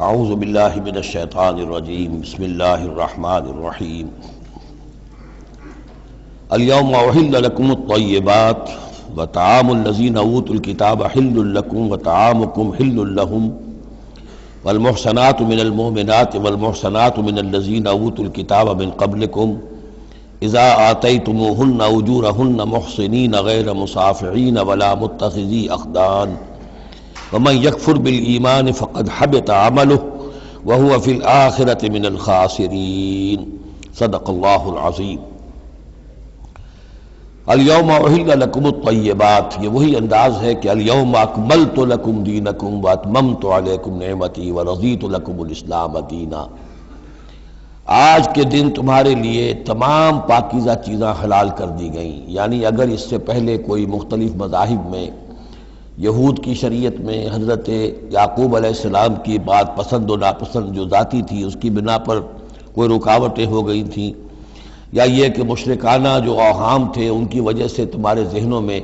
اعوذ باللہ من الشیطان الرجیم بسم اللہ الرحمن الرحیم الیوم احل لکم الطیبات وطعام الذین اوتوا الکتاب حل لکم وطعامکم حل لہم والمحصنات من المؤمنات والمحصنات من الذین اوتوا الکتاب من قبلکم اذا آتیتموہن اجورہن محصنین غیر مصافحین ولا متخذی اخدان ومن یکفر بالایمان فقد حبط عملہ وہو فی الآخرۃ من الخاسرین صدق اللہ العظیم۔ الیوم احل لکم الطیبات، یہ وہی انداز ہے کہ الیوم اکملت لکم دینکم واتممت علیکم نعمتی ورضیت لکم الاسلام دینا۔ آج کے دن تمہارے لیے تمام پاکیزہ چیزاں حلال کر دی گئیں، یعنی اگر اس سے پہلے کوئی مختلف مذاہب میں، یہود کی شریعت میں حضرت یعقوب علیہ السلام کی بات پسند و ناپسند جو ذاتی تھی اس کی بنا پر کوئی رکاوٹیں ہو گئی تھیں، یا یہ کہ مشرکانہ جو اوہام تھے ان کی وجہ سے تمہارے ذہنوں میں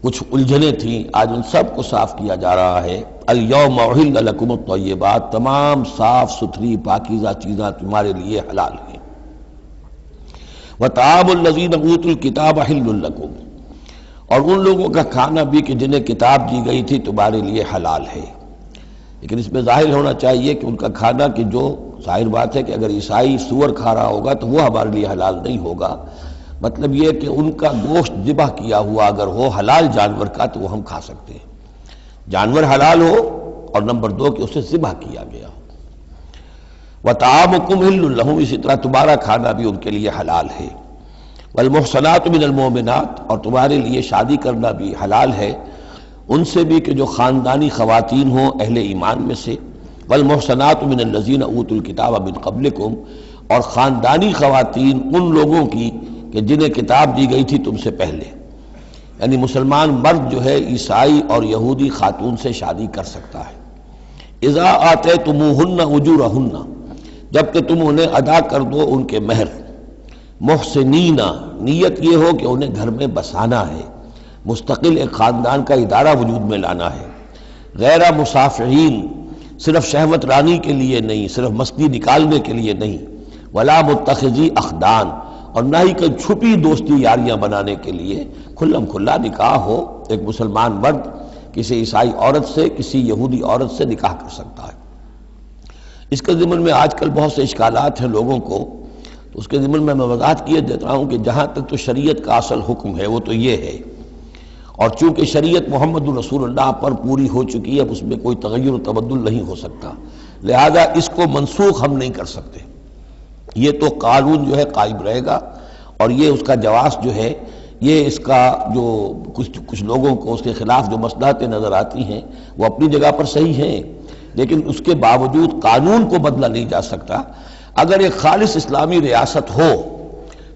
کچھ الجھنیں تھیں، آج ان سب کو صاف کیا جا رہا ہے۔ الیوم احل لکم الطیبات، تمام صاف ستھری پاکیزہ چیزاں تمہارے لیے حلال ہیں۔ وطعام الذین اوتوا الکتاب حل لکم، اور ان لوگوں کا کھانا بھی کہ جنہیں کتاب دی گئی تھی تمہارے لیے حلال ہے۔ لیکن اس میں ظاہر ہونا چاہیے کہ ان کا کھانا کہ جو ظاہر بات ہے کہ اگر عیسائی سور کھا رہا ہوگا تو وہ ہمارے لیے حلال نہیں ہوگا، مطلب یہ کہ ان کا گوشت ذبح کیا ہوا اگر ہو حلال جانور کا تو وہ ہم کھا سکتے ہیں، جانور حلال ہو، اور نمبر دو کہ اسے ذبح کیا گیا ہو۔ وطعامکم حل لہم، اسی طرح تمہارا کھانا بھی ان کے لیے حلال ہے۔ والمحصنات من المؤمنات، اور تمہارے لیے شادی کرنا بھی حلال ہے ان سے بھی کہ جو خاندانی خواتین ہوں اہل ایمان میں سے۔ والمحصنات من الذین اوتوا الکتاب من قبلکم، اور خاندانی خواتین ان لوگوں کی کہ جنہیں کتاب دی گئی تھی تم سے پہلے، یعنی مسلمان مرد جو ہے عیسائی اور یہودی خاتون سے شادی کر سکتا ہے۔ اذا آتیتموہن اجورہن، جب کہ تم انہیں ادا کر دو ان کے مہر۔ محسنین، نیت یہ ہو کہ انہیں گھر میں بسانا ہے، مستقل ایک خاندان کا ادارہ وجود میں لانا ہے۔ غیر مصافحین، صرف شہوت رانی کے لیے نہیں، صرف مستی نکالنے کے لیے نہیں۔ ولا متخذی اخدان، اور نہ ہی کوئی چھپی دوستی یاریاں بنانے کے لیے، کھلم کھلا نکاح ہو، ایک مسلمان مرد کسی عیسائی عورت سے، کسی یہودی عورت سے نکاح کر سکتا ہے۔ اس کے ضمن میں آج کل بہت سے اشکالات ہیں لوگوں کو، تو اس کے ضمن میں وضاحت کیے دیتا ہوں کہ جہاں تک تو شریعت کا اصل حکم ہے وہ تو یہ ہے، اور چونکہ شریعت محمد رسول اللہ پر پوری ہو چکی ہے، اب اس میں کوئی تغیر و تبدل نہیں ہو سکتا، لہذا اس کو منسوخ ہم نہیں کر سکتے۔ یہ تو قانون جو ہے قائم رہے گا، اور یہ اس کا جواز جو ہے، یہ اس کا جو کچھ لوگوں کو اس کے خلاف جو مصلحتیں نظر آتی ہیں وہ اپنی جگہ پر صحیح ہیں، لیکن اس کے باوجود قانون کو بدلا نہیں جا سکتا۔ اگر ایک خالص اسلامی ریاست ہو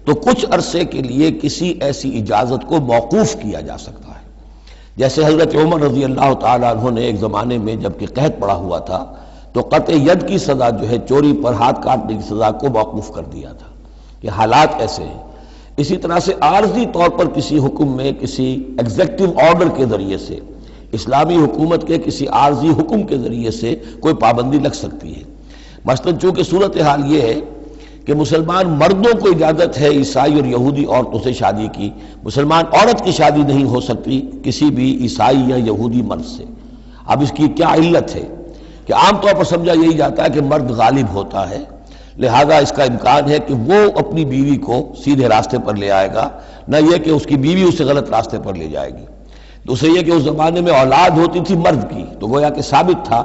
تو کچھ عرصے کے لیے کسی ایسی اجازت کو موقوف کیا جا سکتا ہے، جیسے حضرت عمر رضی اللہ تعالیٰ عنہ نے ایک زمانے میں جب کہ قحط پڑا ہوا تھا تو قطع ید کی سزا جو ہے، چوری پر ہاتھ کاٹنے کی سزا کو موقوف کر دیا تھا۔ یہ حالات ایسے ہیں۔ اسی طرح سے عارضی طور پر کسی حکم میں، کسی ایگزیکٹو آرڈر کے ذریعے سے، اسلامی حکومت کے کسی عارضی حکم کے ذریعے سے کوئی پابندی لگ سکتی ہے۔ مثلا چونکہ صورتحال یہ ہے کہ مسلمان مردوں کو اجازت ہے عیسائی اور یہودی عورتوں سے شادی کی، مسلمان عورت کی شادی نہیں ہو سکتی کسی بھی عیسائی یا یہودی مرد سے۔ اب اس کی کیا علت ہے کہ عام طور پر سمجھا یہی جاتا ہے کہ مرد غالب ہوتا ہے، لہذا اس کا امکان ہے کہ وہ اپنی بیوی کو سیدھے راستے پر لے آئے گا، نہ یہ کہ اس کی بیوی اسے غلط راستے پر لے جائے گی۔ دوسرے یہ کہ اس زمانے میں اولاد ہوتی تھی مرد کی، تو گویا کہ ثابت تھا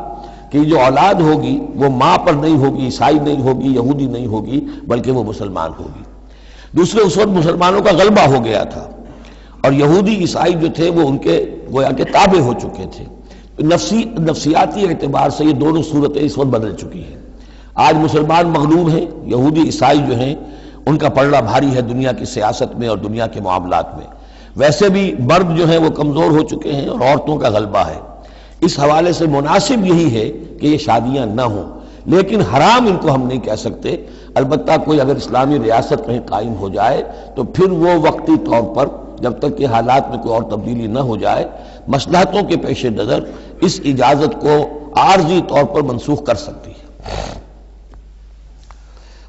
کہ جو اولاد ہوگی وہ ماں پر نہیں ہوگی، عیسائی نہیں ہوگی، یہودی نہیں ہوگی، بلکہ وہ مسلمان ہوگی۔ دوسرے اس وقت مسلمانوں کا غلبہ ہو گیا تھا، اور یہودی عیسائی جو تھے وہ ان کے گویا کہ تابع ہو چکے تھے۔ نفسیاتی اعتبار سے یہ دونوں صورتیں اس وقت بدل چکی ہیں۔ آج مسلمان مغلوب ہیں، یہودی عیسائی جو ہیں ان کا پلڑا بھاری ہے دنیا کی سیاست میں اور دنیا کے معاملات میں۔ ویسے بھی مرد جو ہیں وہ کمزور ہو چکے ہیں اور عورتوں کا غلبہ ہے۔ اس حوالے سے مناسب یہی ہے کہ یہ شادیاں نہ ہوں، لیکن حرام ان کو ہم نہیں کہہ سکتے۔ البتہ کوئی اگر اسلامی ریاست کہیں قائم ہو جائے تو پھر وہ وقتی طور پر جب تک کہ حالات میں کوئی اور تبدیلی نہ ہو جائے، مصلحتوں کے پیش نظر اس اجازت کو عارضی طور پر منسوخ کر سکتی ہے۔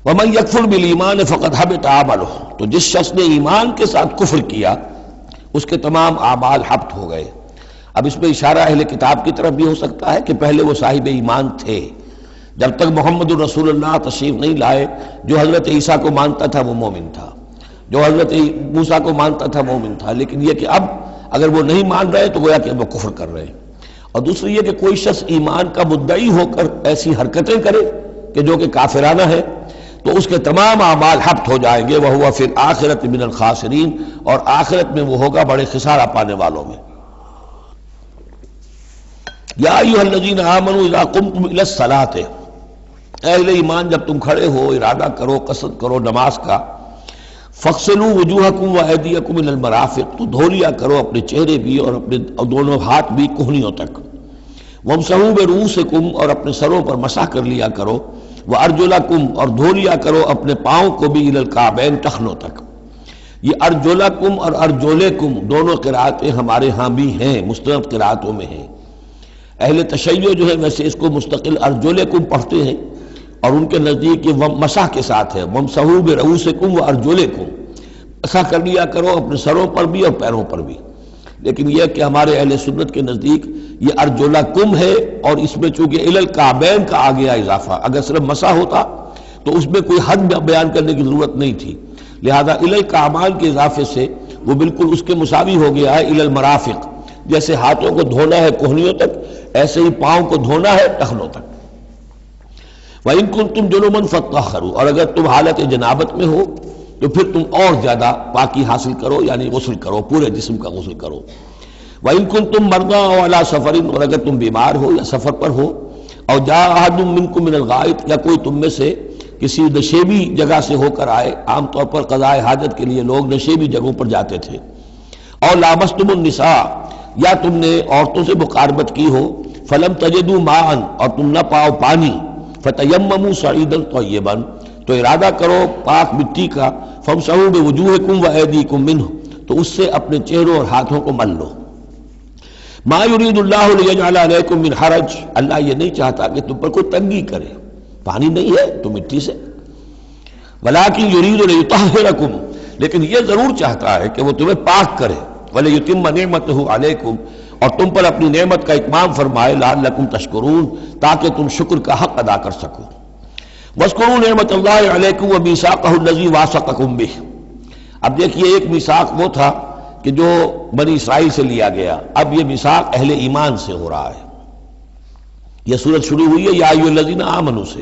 وَمَن يَكْفُرْ بِالْإِيمَانِ فَقَدْ حَبِطَ عَمَلُهُ، تو جس شخص نے ایمان کے ساتھ کفر کیا اس کے تمام اعمال حبط ہو گئے۔ اب اس میں اشارہ اہل کتاب کی طرف بھی ہو سکتا ہے کہ پہلے وہ صاحب ایمان تھے، جب تک محمد الرسول اللہ تشریف نہیں لائے جو حضرت عیسیٰ کو مانتا تھا وہ مومن تھا، جو حضرت موسیٰ کو مانتا تھا مومن تھا، لیکن یہ کہ اب اگر وہ نہیں مان رہے تو گویا کہ وہ کفر کر رہے ہیں۔ اور دوسری یہ کہ کوئی شخص ایمان کا مدعی ہو کر ایسی حرکتیں کرے کہ جو کہ کافرانہ ہے تو اس کے تمام اعمال حبط ہو جائیں گے، وَهُوَ فِي الْآخِرَةِ مِنَ الْخَاسِرِينَ، اور آخرت میں وہ ہوگا بڑے خسارہ پانے والوں میں۔ یا ایھا الذین آمنوا اذا قمتم الی الصلاۃ، اہل ایمان جب تم کھڑے ہو ارادہ کرو قصد کرو نماز کا، فاغسلوا وجوہکم وایدیکم الی المرافق، تو دھو لیا کرو اپنے چہرے بھی اور اپنے دونوں ہاتھ بھی کہنیوں تک، وامسحوا برؤوسکم، اور اپنے سروں پر مسح کر لیا کرو، وارجلکم، اور دھو لیا کرو اپنے پاؤں کو بھی الی الکعبین، ٹخنوں تک۔ یہ ارجلکم اور ارجلکم دونوں قرأتیں ہمارے ہاں بھی ہیں، مستند قرأتوں میں ہیں۔ اہل تشیع جو ہے ویسے اس کو مستقل ارجلکم پڑھتے ہیں، اور ان کے نزدیک یہ مسح کے ساتھ ہے، وامسحوا برؤوسکم وارجلکم، مسح کر لیا کرو اپنے سروں پر بھی اور پیروں پر بھی۔ لیکن یہ کہ ہمارے اہل سنت کے نزدیک یہ ارجلکم ہے، اور اس میں چونکہ الی الکعبین کا آ گیا اضافہ، اگر صرف مسح ہوتا تو اس میں کوئی حد بیان کرنے کی ضرورت نہیں تھی، لہذا الی الکعبین کے اضافے سے وہ بالکل اس کے مساوی ہو گیا ہے الی المرافق، جیسے ہاتھوں کو دھونا ہے کوہنیوں تک ایسے ہی پاؤں کو دھونا ہے ٹخنوں تک۔ وَإِن كُنتُمْ جُنُبًا فَاطَّهَّرُوا، اور اگر تم حالت جنابت میں ہو تو پھر تم اور زیادہ پاکی حاصل کرو، یعنی غسل کرو، پورے جسم کا غسل کرو۔ وَإِن كُنتُمْ مَرْضَىٰ أَوْ عَلَىٰ سَفَرٍ، اور اگر تم بیمار ہو یا سفر پر ہو، اور جاء أَحَدٌ مِّنكُم مِّنَ الْغَائِطِ، یا کوئی تم میں سے کسی نشیبی جگہ سے ہو کر آئے، عام طور پر قضاء حاجت کے لیے لوگ نشیبی جگہوں پر جاتے تھے، اور لامستم النساء، یا تم نے عورتوں سے مقاربت کی ہو، فلم تجدوا ماء، اور تم نہ پاؤ پانی، فتیمموا صعیدا طیبا، تو ارادہ کرو پاک مٹی کا، فامسحوا بوجوہکم وایدیکم منہ، تو اس سے اپنے چہروں اور ہاتھوں کو مل لو۔ ما یرید اللہ لیجعل علیکم من حرج، اللہ یہ نہیں چاہتا کہ تم پر کوئی تنگی کرے، پانی نہیں ہے تو مٹی سے، ولکن یرید لیطہرکم، لیکن یہ ضرور چاہتا ہے کہ وہ تمہیں پاک کرے، ولیتم نعمتہ علیکم، اور تم پر اپنی نعمت کا اتمام فرمائے، لعلکم تشکرون، تاکہ تم شکر کا حق ادا کر سکو۔ واذکروا نعمت اللہ علیکم ومیثاقہ الذی واثقکم بہ، اب دیکھیے ایک میثاق وہ تھا کہ جو بنی اسرائیل سے لیا گیا، اب یہ میثاق اہل ایمان سے ہو رہا ہے۔ یہ سورت شروع ہوئی ہے یا ایھا الذین آمنوا سے،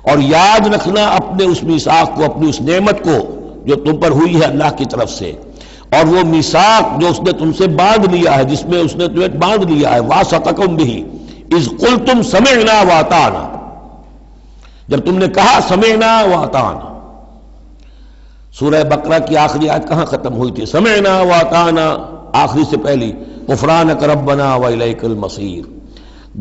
اور یاد رکھنا اپنے اس میثاق کو، اپنی اس نعمت کو جو تم پر ہوئی ہے اللہ کی طرف سے، اور وہ میثاق جو اس نے تم سے باندھ لیا ہے، جس میں اس نے تمہیں باندھ لیا ہے، واثقکم بہ اذ قلتم سمعنا واطعنا، جب تم نے کہا سمعنا واطعنا۔ سورہ بقرہ کی آخری آیت کہاں ختم ہوئی تھی؟ سمعنا واطعنا، آخری سے پہلی غفرانک ربنا والیک المصیر۔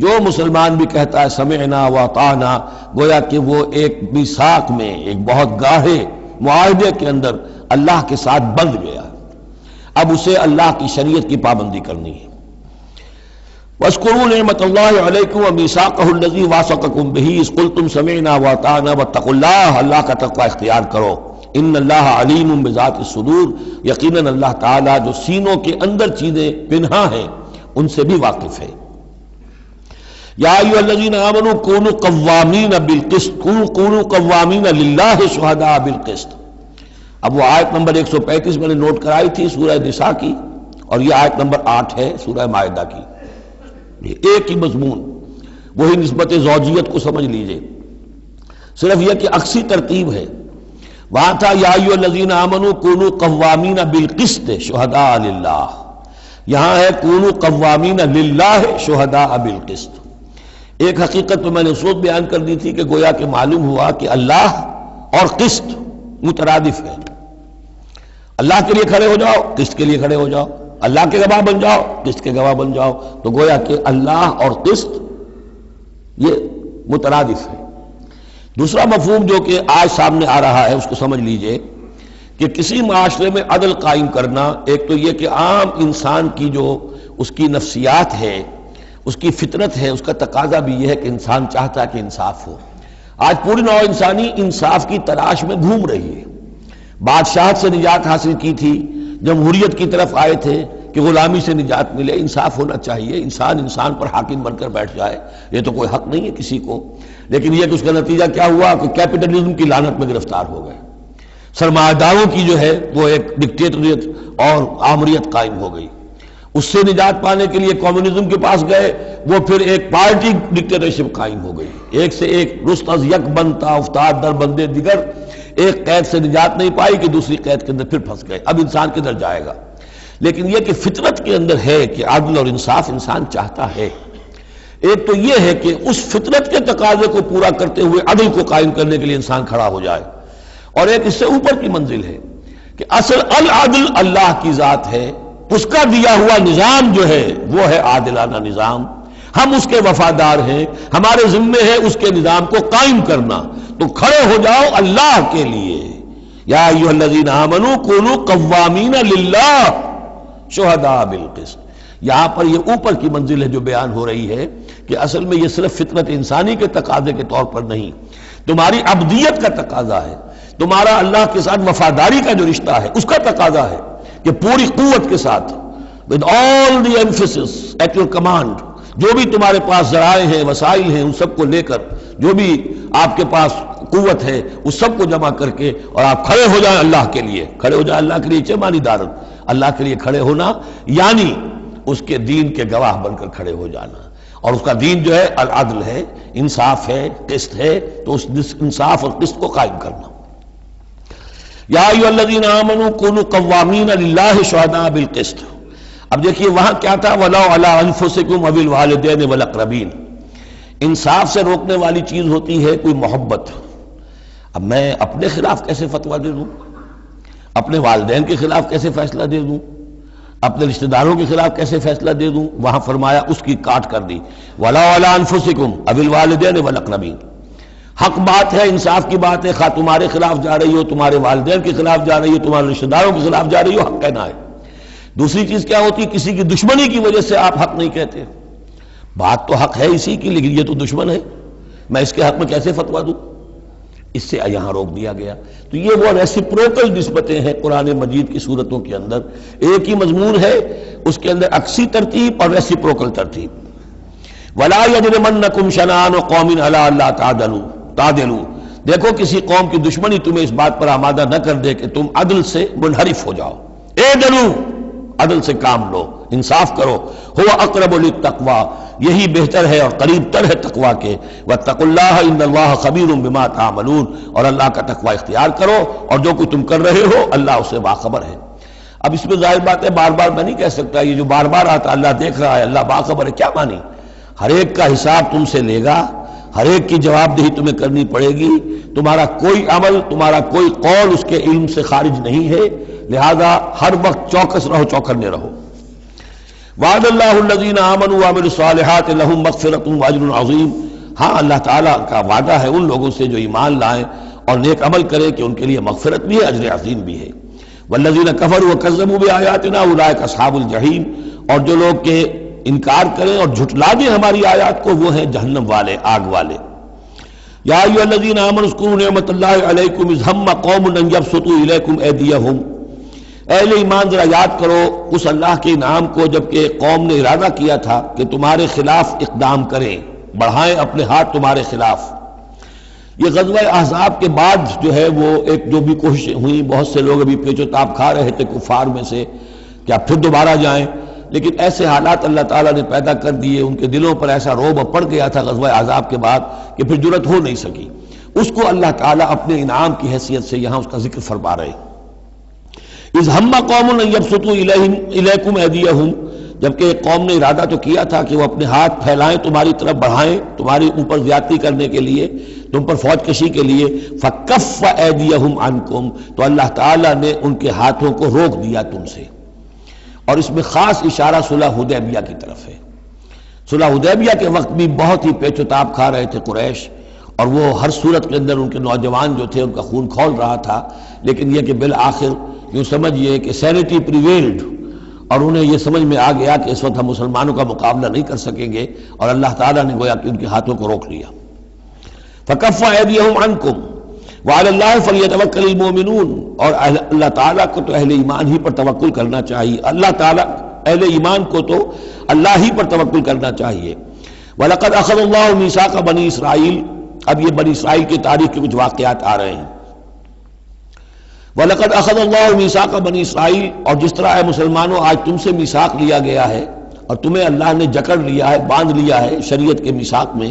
جو مسلمان بھی کہتا ہے سمعنا واطعنا، گویا کہ وہ ایک میثاق میں، ایک بہت گاہے معاہدے کے اندر اللہ کے ساتھ بندھ گیا، اب اسے اللہ کی شریعت کی پابندی کرنی ہے۔ واذکروا نعمت اللہ علیکم ومیثاقہ الذی واثقکم بہ اذ قلتم سمعنا واطعنا واتقوا اللہ، اللہ کا تقوی اختیار کرو، ان اللہ علیم بذات الصدور، یقیناً اللہ تعالیٰ جو سینوں کے اندر چیزیں پنہاں ہیں ان سے بھی واقف ہے۔ یا ایھا الذین آمنوا کونوا قوامین بالقسط، کونوا قوامین للہ شہداء بالقسط۔ اب وہ آیت نمبر 135 میں نے نوٹ کرائی تھی سورہ نساء کی، اور یہ آیت نمبر 8 ہے سورہ مائدہ کی، یہ ایک ہی مضمون، وہی نسبت زوجیت کو سمجھ لیجئے، صرف یہ کہ عکسی ترتیب ہے۔ وہاں تھا یا ایھا الذین آمنوا کونوا قوامین بالقسط شہداء للہ، یہاں ہے کونوا قوامین للہ شہداء بالقسط۔ ایک حقیقت تو میں نے اس وقت بیان کر دی تھی کہ گویا کہ معلوم ہوا کہ اللہ اور قسط مترادف ہے، اللہ کے لیے کھڑے ہو جاؤ، قسط کے لیے کھڑے ہو جاؤ، اللہ کے گواہ بن جاؤ، قسط کے گواہ بن جاؤ، تو گویا کہ اللہ اور قسط یہ مترادف ہے۔ دوسرا مفہوم جو کہ آج سامنے آ رہا ہے اس کو سمجھ لیجئے کہ کسی معاشرے میں عدل قائم کرنا، ایک تو یہ کہ عام انسان کی جو اس کی نفسیات ہے اس کی فطرت ہے، اس کا تقاضا بھی یہ ہے کہ انسان چاہتا ہے کہ انصاف ہو۔ آج پوری نوع انسانی انصاف کی تلاش میں گھوم رہی ہے۔ بادشاہت سے نجات حاصل کی تھی، جمہوریت کی طرف آئے تھے کہ غلامی سے نجات ملے، انصاف ہونا چاہیے، انسان پر حاکم بن کر بیٹھ جائے، یہ تو کوئی حق نہیں ہے کسی کو۔ لیکن یہ کہ اس کا نتیجہ کیا ہوا کہ کیپٹلزم کی لعنت میں گرفتار ہو گئے، سرمایہ داروں کی جو ہے وہ ایک ڈکٹیٹریٹ اور آمریت قائم ہو گئی۔ اس سے نجات پانے کے لیے کمیونزم کے پاس گئے، وہ پھر ایک پارٹی ڈکٹیٹرشپ قائم ہو گئی، ایک سے ایک رست از یک بنتا افتاد در بندے دیگر، ایک قید سے نجات نہیں پائی کہ دوسری قید کے اندر پھر پھنس گئے۔ اب انسان کدھر جائے گا؟ لیکن یہ کہ فطرت کے اندر ہے کہ عدل اور انصاف انسان چاہتا ہے۔ ایک تو یہ ہے کہ اس فطرت کے تقاضے کو پورا کرتے ہوئے عدل کو قائم کرنے کے لیے انسان کھڑا ہو جائے، اور ایک اس سے اوپر کی منزل ہے کہ اصل العدل اللہ کی ذات ہے، اس کا دیا ہوا نظام جو ہے وہ ہے عادلانہ نظام، ہم اس کے وفادار ہیں، ہمارے ذمے ہے اس کے نظام کو قائم کرنا۔ تو کھڑے ہو جاؤ اللہ کے لیے، یا ایھا الذین آمنوا کونوا قوامین للہ شہداء بالقسط۔ یہاں پر یہ اوپر کی منزل ہے جو بیان ہو رہی ہے کہ اصل میں یہ صرف فطرت انسانی کے تقاضے کے طور پر نہیں، تمہاری عبدیت کا تقاضا ہے، تمہارا اللہ کے ساتھ وفاداری کا جو رشتہ ہے اس کا تقاضا ہے کہ پوری قوت کے ساتھ with all the emphasis at your command، جو بھی تمہارے پاس ذرائع ہیں، وسائل ہیں، ان سب کو لے کر، جو بھی آپ کے پاس قوت ہے اس سب کو جمع کر کے، اور آپ کھڑے ہو جائیں اللہ کے لیے۔ کھڑے ہو جائیں اللہ کے لیے چھ معنی دارن، اللہ کے لیے کھڑے ہونا یعنی اس کے دین کے گواہ بن کر کھڑے ہو جانا، اور اس کا دین جو ہے العدل ہے، انصاف ہے، قسط ہے، تو اس انصاف اور قسط کو قائم کرنا۔ یا ایھا الذین آمنوا کونوا قوامین للہ شہداء بالقسط۔ اب دیکھیے وہاں کیا تھا، وَلَوْ عَلَىٰ أَنفُسِكُمْ أَوِ الْوَالِدَيْنِ وَالْأَقْرَبِينَ۔ انصاف سے روکنے والی چیز ہوتی ہے کوئی محبت۔ اب میں اپنے خلاف کیسے فتویٰ دے دوں، اپنے والدین کے خلاف کیسے فیصلہ دے دوں، اپنے رشتہ داروں کے خلاف کیسے فیصلہ دے دوں؟ وہاں فرمایا اس کی کاٹ کر دی، وَلَوْ عَلَىٰ أَنفُسِكُمْ أَوِ الْوَالِدَيْنِ وَالْأَقْرَبِينَ۔ حق بات ہے، انصاف کی بات ہے، خواہ تمہارے خلاف جا رہی ہو، تمہارے والدین کے خلاف جا رہی ہو، تمہارے رشتہ داروں کے خلاف جا رہی ہو، حق کہنا ہے۔ دوسری چیز کیا ہوتی ہے، کسی کی دشمنی کی وجہ سے آپ حق نہیں کہتے، بات تو حق ہے اسی کی، لیکن یہ تو دشمن ہے، میں اس کے حق میں کیسے فتویٰ دوں؟ اس سے یہاں روک دیا گیا۔ تو یہ وہ ریسیپروکل نسبتیں ہیں قرآن مجید کی صورتوں کے اندر، ایک ہی مضمون ہے، اس کے اندر عکسی ترتیب اور ریسیپروکل ترتیب۔ وَلَا يَجْرِمَنَّكُمْ شَنَآنُ قَوْمٍ عَلَىٰ أَلَّا تَعْدِلُوا۔ دیکھو کسی قوم کی دشمنی تمہیں اس بات پر آمادہ نہ کر دے کہ تم عدل سے منحرف ہو جاؤ۔ اعدلوا، عدل سے کام لو، انصاف کرو۔ هو اقرب للتقوی، یہی بہتر ہے اور قریب تر ہے تقوی کے۔ واتقوا اللہ ان اللہ خبیر بما تعملون، اور اللہ کا تقوی اختیار کرو، اور جو کچھ تم کر رہے ہو اللہ اس سے باخبر ہے۔ اب اس میں ظاہر بات ہے بار بار میں نہیں کہہ سکتا، یہ جو بار بار آتا اللہ دیکھ رہا ہے، اللہ باخبر ہے، کیا مانی؟ ہر ایک کا حساب تم سے لے گا، ہر ایک کی جواب دہی تمہیں کرنی پڑے گی، تمہارا کوئی عمل، تمہارا کوئی قول اس کے علم سے خارج نہیں ہے، لہذا ہر وقت چوکس رہو، چوکنے رہو۔ وعد اللہ الذین آمنوا وعملوا الصالحات لہم مغفرۃ واجر عظیم۔ ہاں اللہ تعالیٰ کا وعدہ ہے ان لوگوں سے جو ایمان لائیں اور نیک عمل کریں کہ ان کے لیے مغفرت بھی ہے، اجر عظیم بھی ہے۔ والذین کفروا وکذبوا بآیاتنا اولئک اصحاب الجحیم، اور جو لوگ کہ انکار کریں اور جھٹلا دیں ہماری آیات کو، وہ ہیں جہنم والے، آگ والے۔ یا ایھا الذین آمنوا اذکروا نعمت اللہ علیکم اذ ہم قوم ان یبسطوا الیکم ایدیہم۔ اہل ایمان ذرا یاد کرو اس اللہ کے انعام کو جبکہ قوم نے ارادہ کیا تھا کہ تمہارے خلاف اقدام کریں، بڑھائیں اپنے ہاتھ تمہارے خلاف۔ یہ غزوہ احزاب کے بعد جو ہے وہ ایک جو بھی کوششیں ہوئیں، بہت سے لوگ ابھی پیچ و تاب کھا رہے تھے کفار میں سے کہ آپ پھر دوبارہ جائیں، لیکن ایسے حالات اللہ تعالیٰ نے پیدا کر دیے، ان کے دلوں پر ایسا رعب پڑ گیا تھا غزوہ احزاب کے بعد کہ پھر جرأت ہو نہیں سکی۔ اس کو اللہ تعالیٰ اپنے انعام کی حیثیت سے یہاں اس کا ذکر فرما رہے ہیں۔ اذ ہم قوم ان یبسطوا الیکم ایدیہم، جبکہ ایک قوم نے ارادہ تو کیا تھا کہ وہ اپنے ہاتھ پھیلائیں تمہاری طرف، بڑھائیں تمہاری اوپر زیادتی کرنے کے لیے، تم پر فوج کشی کے لیے۔ فکف ایدیہم عنکم، تو اللہ تعالیٰ نے ان کے ہاتھوں کو روک دیا تم سے۔ اور اس میں خاص اشارہ صلح حدیبیہ کی طرف ہے۔ صلح حدیبیہ کے وقت بھی بہت ہی پیچ و تاب کھا رہے تھے قریش، اور وہ ہر صورت کے اندر ان کے نوجوان جو تھے ان کا خون کھول رہا تھا، لیکن یہ کہ بالآخر یوں سمجھئے کہ سینٹی پریویلڈ، اور انہیں یہ سمجھ میں آ گیا کہ اس وقت ہم مسلمانوں کا مقابلہ نہیں کر سکیں گے، اور اللہ تعالیٰ نے گویا کہ ان کے ہاتھوں کو روک لیا۔ فَكَفَّ أَيْدِيَهُمْ عَنْكُمْ وَعَلَى اللَّهِ فَلْيَتَوَكَّلِ الْمُؤْمِنُونَ، اور اللہ تعالیٰ کو تو اہل ایمان ہی پر توکل کرنا چاہیے، اللہ تعالیٰ اہل ایمان کو تو اللہ ہی پر توکل کرنا چاہیے۔ وَلَقَدْ أَخَذَ اللَّهُ مِيثَاقَ بَنِي إِسْرَائِيلَ، اب یہ بنی اسرائیل کی تاریخ کے کچھ واقعات آ رہے ہیں۔ وَلَقَدْ أَخَذَ اللَّهُ مِيثَاقَ بَنِي إِسْرَائِيلَ، اور جس طرح اے مسلمانوں آج تم سے میثاق لیا گیا ہے اور تمہیں اللہ نے جکڑ لیا ہے، باندھ لیا ہے شریعت کے میثاق میں،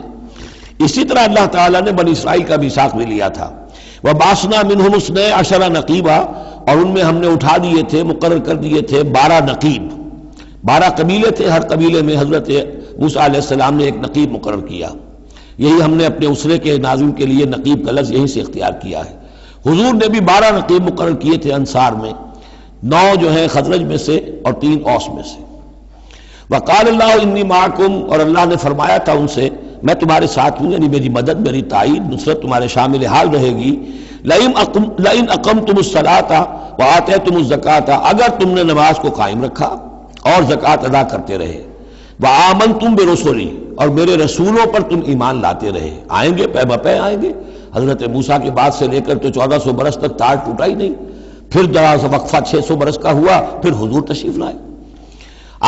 اسی طرح اللہ تعالیٰ نے بنی اسرائیل کا میثاق بھی لیا تھا۔ وَبَعَثْنَا مِنْهُمُ اثْنَيْ عَشَرَ نَقِيبًا، اور ان میں ہم نے اٹھا دیے تھے، مقرر کر دیے تھے 12 نقیب، 12 قبیلے تھے، ہر قبیلے میں حضرت موسیٰ علیہ السلام نے ایک نقیب مقرر کیا۔ یہی ہم نے اپنے اسرے کے ناظم کے لیے نقیب کا لفظ یہیں سے اختیار کیا ہے۔ حضور نے بھی 12 نقیب مقرر کیے تھے انصار میں، 9 جو ہیں خزرج میں سے اور 3 اوس میں سے۔ وقال اللہ انی معکم، اور اللہ نے فرمایا تھا ان سے میں تمہارے ساتھ ہوں، یعنی میری مدد، میری تائید، نصرت تمہارے شامل حال رہے گی۔ لئن اقمتم الصلاۃ وآتیتم الزکاۃ، اگر تم نے نماز کو قائم رکھا اور زکوٰۃ ادا کرتے رہے، وآمنتم برسلی، اور میرے رسولوں پر تم ایمان لاتے رہے، آئیں گے پے بپے آئیں گے۔ حضرت موسیٰ کے بعد سے لے کر تو 1400 برس تک تار ٹوٹا ہی نہیں، پھر ذرا سا وقفہ 600 برس کا ہوا، پھر حضور تشریف لائے۔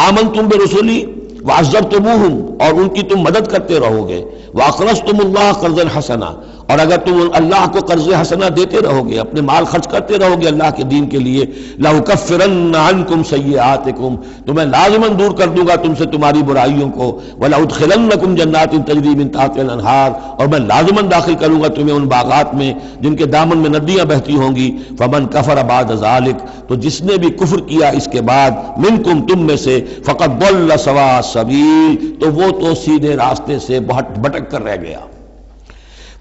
آمنتم برسلی وعزرتموہم، اور ان کی تم مدد کرتے رہو گے، واقرضتم اللہ قرضا حسنا، اور اگر تم اللہ کو قرض حسنا دیتے رہو گے، اپنے مال خرچ کرتے رہو گے اللہ کے دین کے لیے، لأکفرن عنکم سیئاتکم، تو میں لازماً دور کر دوں گا تم سے تمہاری برائیوں کو، ولأدخلنکم جنات تجری من تحتها الانہار، اور میں لازماً داخل کروں گا تمہیں ان باغات میں جن کے دامن میں ندیاں بہتی ہوں گی۔ فمن کفر بعد ذلک، تو جس نے بھی کفر کیا اس کے بعد، منکم تم میں سے، فقد ضل سواء السبیل، تو وہ تو سیدھے راستے سے بہت بھٹک کر رہ گیا۔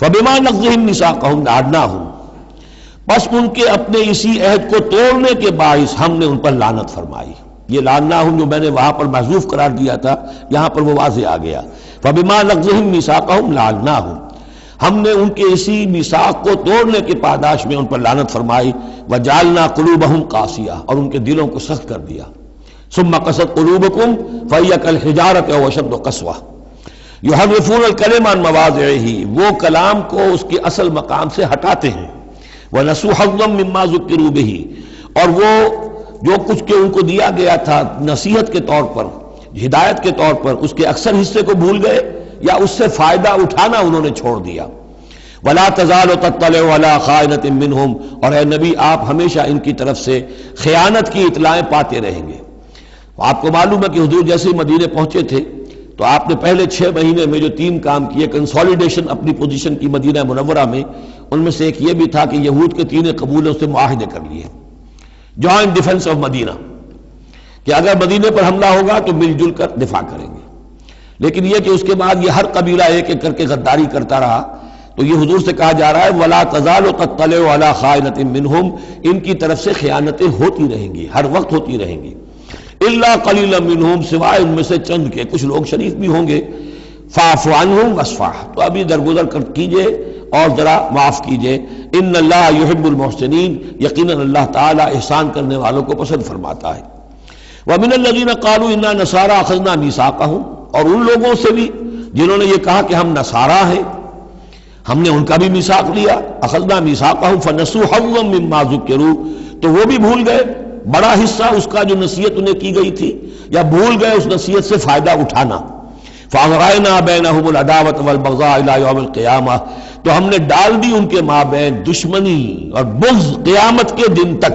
فبما نقضهم ميثاقهم لعناهم، بس ان کے اپنے اسی عہد کو توڑنے کے باعث ہم نے ان پر لعنت فرمائی۔ یہ لعناهم جو میں نے وہاں پر محذوف قرار دیا تھا، یہاں پر وہ واضح آ گیا۔ فبما نقضهم ميثاقهم لعناهم، ہم نے ان کے اسی میثاق کو توڑنے کے پاداش میں ان پر لعنت فرمائی۔ وجعلنا قلوبهم قاسیہ، اور ان کے دلوں کو سخت کر دیا۔ ثم قست قلوبكم فهي كالحجارة أو أشد قسوة يحرفون الكلم عن مواضعه، وہ کلام کو اس کے اصل مقام سے ہٹاتے ہیں۔ ونسوا حظا مما ذکروا به، اور وہ جو کچھ کہ ان کو دیا گیا تھا نصیحت کے طور پر، ہدایت کے طور پر، اس کے اکثر حصے کو بھول گئے یا اس سے فائدہ اٹھانا انہوں نے چھوڑ دیا۔ ولا تزال تطلع على خائنة منهم، اور اے نبی آپ ہمیشہ ان کی طرف سے خیانت کی اطلاعیں پاتے رہیں گے۔ آپ کو معلوم ہے کہ حضور جیسے ہی مدینے پہنچے تھے تو آپ نے پہلے 6 مہینے میں جو 3 کام کیے، کنسولیڈیشن اپنی پوزیشن کی مدینہ منورہ میں، ان میں سے ایک یہ بھی تھا کہ یہود کے 3 قبولوں سے معاہدے کر لیے، جوائنٹ ڈیفنس آف مدینہ، کہ اگر مدینے پر حملہ ہوگا تو مل جل کر دفاع کریں گے۔ لیکن یہ کہ اس کے بعد یہ ہر قبیلہ ایک ایک کر کے غداری کرتا رہا، تو یہ حضور سے کہا جا رہا ہے ولا تزال تطلع علی خائنۃ منہم، ان کی طرف سے خیانتیں ہوتی رہیں گی، ہر وقت ہوتی رہیں گی۔ الا قلیلا منہم، سوائے ان میں سے چند کے، کچھ لوگ شریف بھی ہوں گے۔ فاعف عنہم واصفح، تو ابھی درگزر کیجئے اور ذرا معاف کیجئے۔ ان اللہ یحب المحسنین، یقیناً اللہ تعالی احسان کرنے والوں کو پسند فرماتا ہے۔ ومن الذین قالوا انا نصارى اخذنا میثاقهم، اور ان لوگوں سے بھی جنہوں نے یہ کہا کہ ہم نصارہ ہیں، ہم نے ان کا بھی میثاق لیا۔ اخذنا میثاقهم فنسوا حظا مما ذکروا، تو وہ بھی بھول گئے بڑا حصہ اس کا جو نصیحت انہیں کی گئی تھی، یا بھول گئے اس نصیحت سے فائدہ اٹھانا۔ فَأَغْرَيْنَا بَيْنَهُمُ الْعَدَاوَةَ وَالْبَغْضَاءَ إِلَى يَوْمِ الْقِيَامَةِ، تو ہم نے ڈال دی ان کے مابین دشمنی اور بغض قیامت کے دن تک۔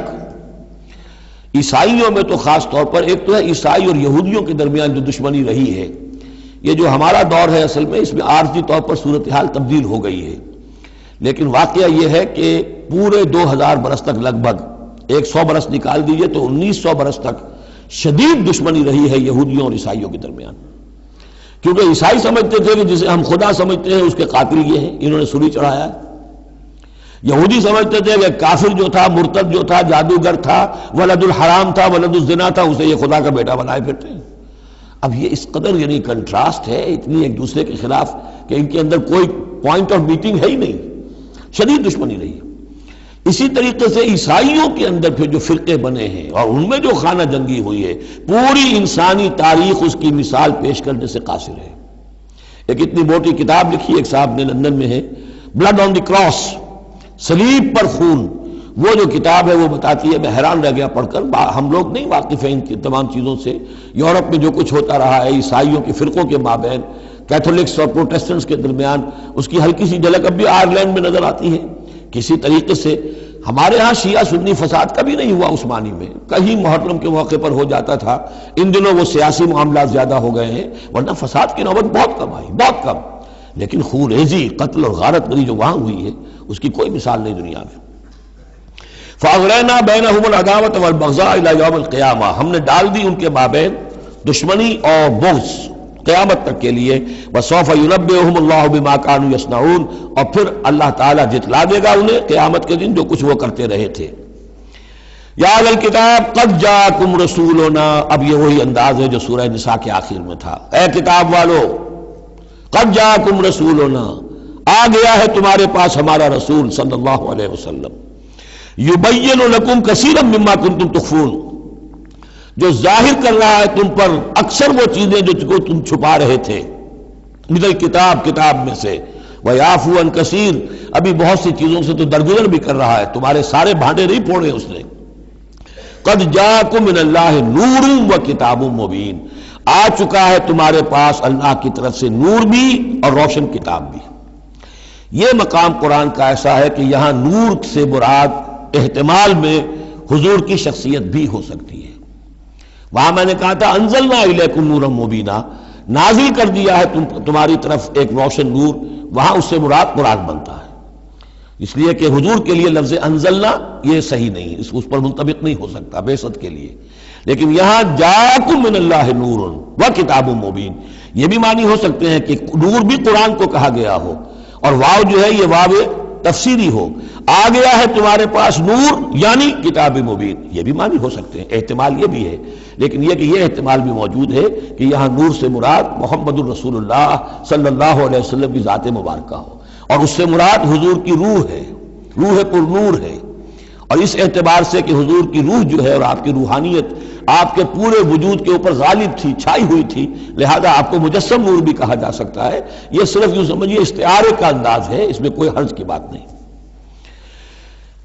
عیسائیوں میں تو خاص طور پر ایک تو ہے عیسائی اور یہودیوں کے درمیان جو دشمنی رہی ہے، یہ جو ہمارا دور ہے اصل میں اس میں عارضی طور پر صورتحال تبدیل ہو گئی ہے، لیکن واقعہ یہ ہے کہ پورے 2000 برس تک، لگ بھگ 100 برس نکال دیجئے تو 1900 برس تک شدید دشمنی رہی ہے یہودیوں اور عیسائیوں کے درمیان، کیونکہ عیسائی سمجھتے تھے کہ جسے ہم خدا سمجھتے ہیں اس کے قاتل یہ ہیں، انہوں نے سولی چڑھایا ہے۔ یہودی سمجھتے تھے کہ کافر جو تھا، مرتد جو تھا، جادوگر تھا، ولد الحرام تھا، ولد الزنا تھا، اسے یہ خدا کا بیٹا بنائے پھرتے ہیں۔ اب یہ اس قدر یعنی کنٹراسٹ ہے اتنی ایک دوسرے کے خلاف کہ ان کے اندر کوئی پوائنٹ آف میٹنگ ہے ہی نہیں، شدید دشمنی رہی۔ اسی طریقے سے عیسائیوں کے اندر پھر جو فرقے بنے ہیں اور ان میں جو خانہ جنگی ہوئی ہے، پوری انسانی تاریخ اس کی مثال پیش کرنے سے قاصر ہے۔ ایک اتنی موٹی کتاب لکھی ایک صاحب نے، لندن میں ہے، بلڈ آن دی کراس، صلیب پر خون، وہ جو کتاب ہے وہ بتاتی ہے، میں حیران رہ گیا پڑھ کر، ہم لوگ نہیں واقف ہیں ان کی تمام چیزوں سے، یورپ میں جو کچھ ہوتا رہا ہے عیسائیوں کے فرقوں کے مابین، کیتھولکس اور پروٹیسٹنٹس کے درمیان، اس کی ہلکی سی جھلک اب بھی آئرلینڈ میں نظر آتی ہے۔ کسی طریقے سے ہمارے ہاں شیعہ سنی فساد کبھی نہیں ہوا عثمانی میں، کہیں محرم کے موقع پر ہو جاتا تھا، ان دنوں وہ سیاسی معاملات زیادہ ہو گئے ہیں، ورنہ فساد کی نوبت بہت کم آئی، بہت کم، لیکن خون ریزی، قتل اور غارت گری جو وہاں ہوئی ہے اس کی کوئی مثال نہیں دنیا میں۔ فَأَغْرَيْنَا بَيْنَهُمُ الْعَدَاوَةَ وَالْبَغْضَاءَ إِلَى يَوْمِ الْقِيَامَةِ، ہم نے ڈال دی ان کے مابین دشمنی اور بغض قیامت تک کے لیے۔ وَسَوْفَ يُنَبِّئُهُمُ اللَّهُ بِمَا كَانُوا يَصْنَعُونَ، اور پھر اللہ تعالیٰ جتلا دے گا انہیں قیامت کے دن جو کچھ وہ کرتے رہے تھے۔ یا اہل الکتاب قد جاءکم رسولنا، اب یہ وہی انداز ہے جو سورہ نساء کے آخر میں تھا، اے کتاب والو قد جاءکم رسولنا، آ گیا ہے تمہارے پاس ہمارا رسول صلی اللہ علیہ وسلم، یبین لکم کثیرا مما کنتم تخفون، جو ظاہر کر رہا ہے تم پر اکثر وہ چیزیں جو تم چھپا رہے تھے، من الکتاب، کتاب میں سے، ویعفو عن کثیر، ابھی بہت سی چیزوں سے تو درگزر بھی کر رہا ہے، تمہارے سارے بھانڈے نہیں پھوڑے اس نے۔ قد جاءکم من اللہ نور و کتاب مبین، آ چکا ہے تمہارے پاس اللہ کی طرف سے نور بھی اور روشن کتاب بھی۔ یہ مقام قرآن کا ایسا ہے کہ یہاں نور سے مراد احتمال میں حضور کی شخصیت بھی ہو سکتی ہے۔ وہاں میں نے کہا تھا انزلنا الیکم نورا مبینا، نازل کر دیا ہے تمہاری طرف ایک روشن نور، وہاں اس سے مراد قرآن بنتا ہے، اس لیے کہ حضور کے لیے لفظ انزلنا یہ صحیح نہیں، اس پر منطبق نہیں ہو سکتا بعثت کے لیے، لیکن یہاں جاءکم من اللہ نور و کتاب مبین، یہ بھی معنی ہو سکتے ہیں کہ نور بھی قرآن کو کہا گیا ہو، اور واو جو ہے یہ واو تفسیری ہو، آ گیا ہے تمہارے پاس نور یعنی کتاب مبین، یہ بھی معنی ہو سکتے ہیں، احتمال یہ بھی ہے، لیکن یہ کہ یہ احتمال بھی موجود ہے کہ یہاں نور سے مراد محمد الرسول اللہ صلی اللہ علیہ وسلم کی ذات مبارکہ ہو، اور اس سے مراد حضور کی روح ہے، روح پر نور ہے، اور اس اعتبار سے کہ حضور کی روح جو ہے اور آپ کی روحانیت آپ کے پورے وجود کے اوپر غالب تھی، چھائی ہوئی تھی، لہذا آپ کو مجسم نور بھی کہا جا سکتا ہے، یہ صرف یوں سمجھیے استعارے کا انداز ہے، اس میں کوئی حرج کی بات نہیں۔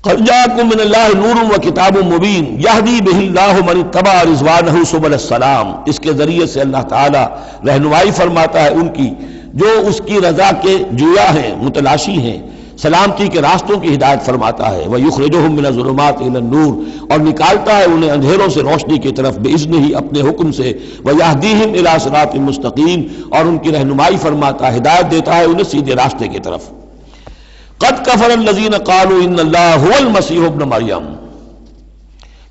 قد جاءکم من اللہ نور و کتاب مبین یہدی بہ اللہ من اتبع رضوانہ سبل السلام، اس کے ذریعے سے اللہ تعالی رہنمائی فرماتا ہے ان کی جو اس کی رضا کے جویا ہیں، متلاشی ہیں، سلامتی کے راستوں کی ہدایت فرماتا ہے، وَيُخْرِجُهُم مِّنَ الظُّلُمَاتِ إِلَى النُّورِ، اور نکالتا ہے انہیں اندھیروں سے روشنی کی طرف بِإِذْنِهِ اپنے حکم سے، وَيَهْدِيهِمْ إِلَىٰ صِرَاطٍ مُّسْتَقِيمٍ، اور ان کی رہنمائی فرماتا ہے، ہدایت دیتا ہے انہیں سیدھے راستے کی طرف۔ قَدْ كَفَرَ الَّذِينَ قَالُوا إِنَّ اللَّهَ هُوَ الْمَسِيحُ ابْنُ مَرْيَمَ،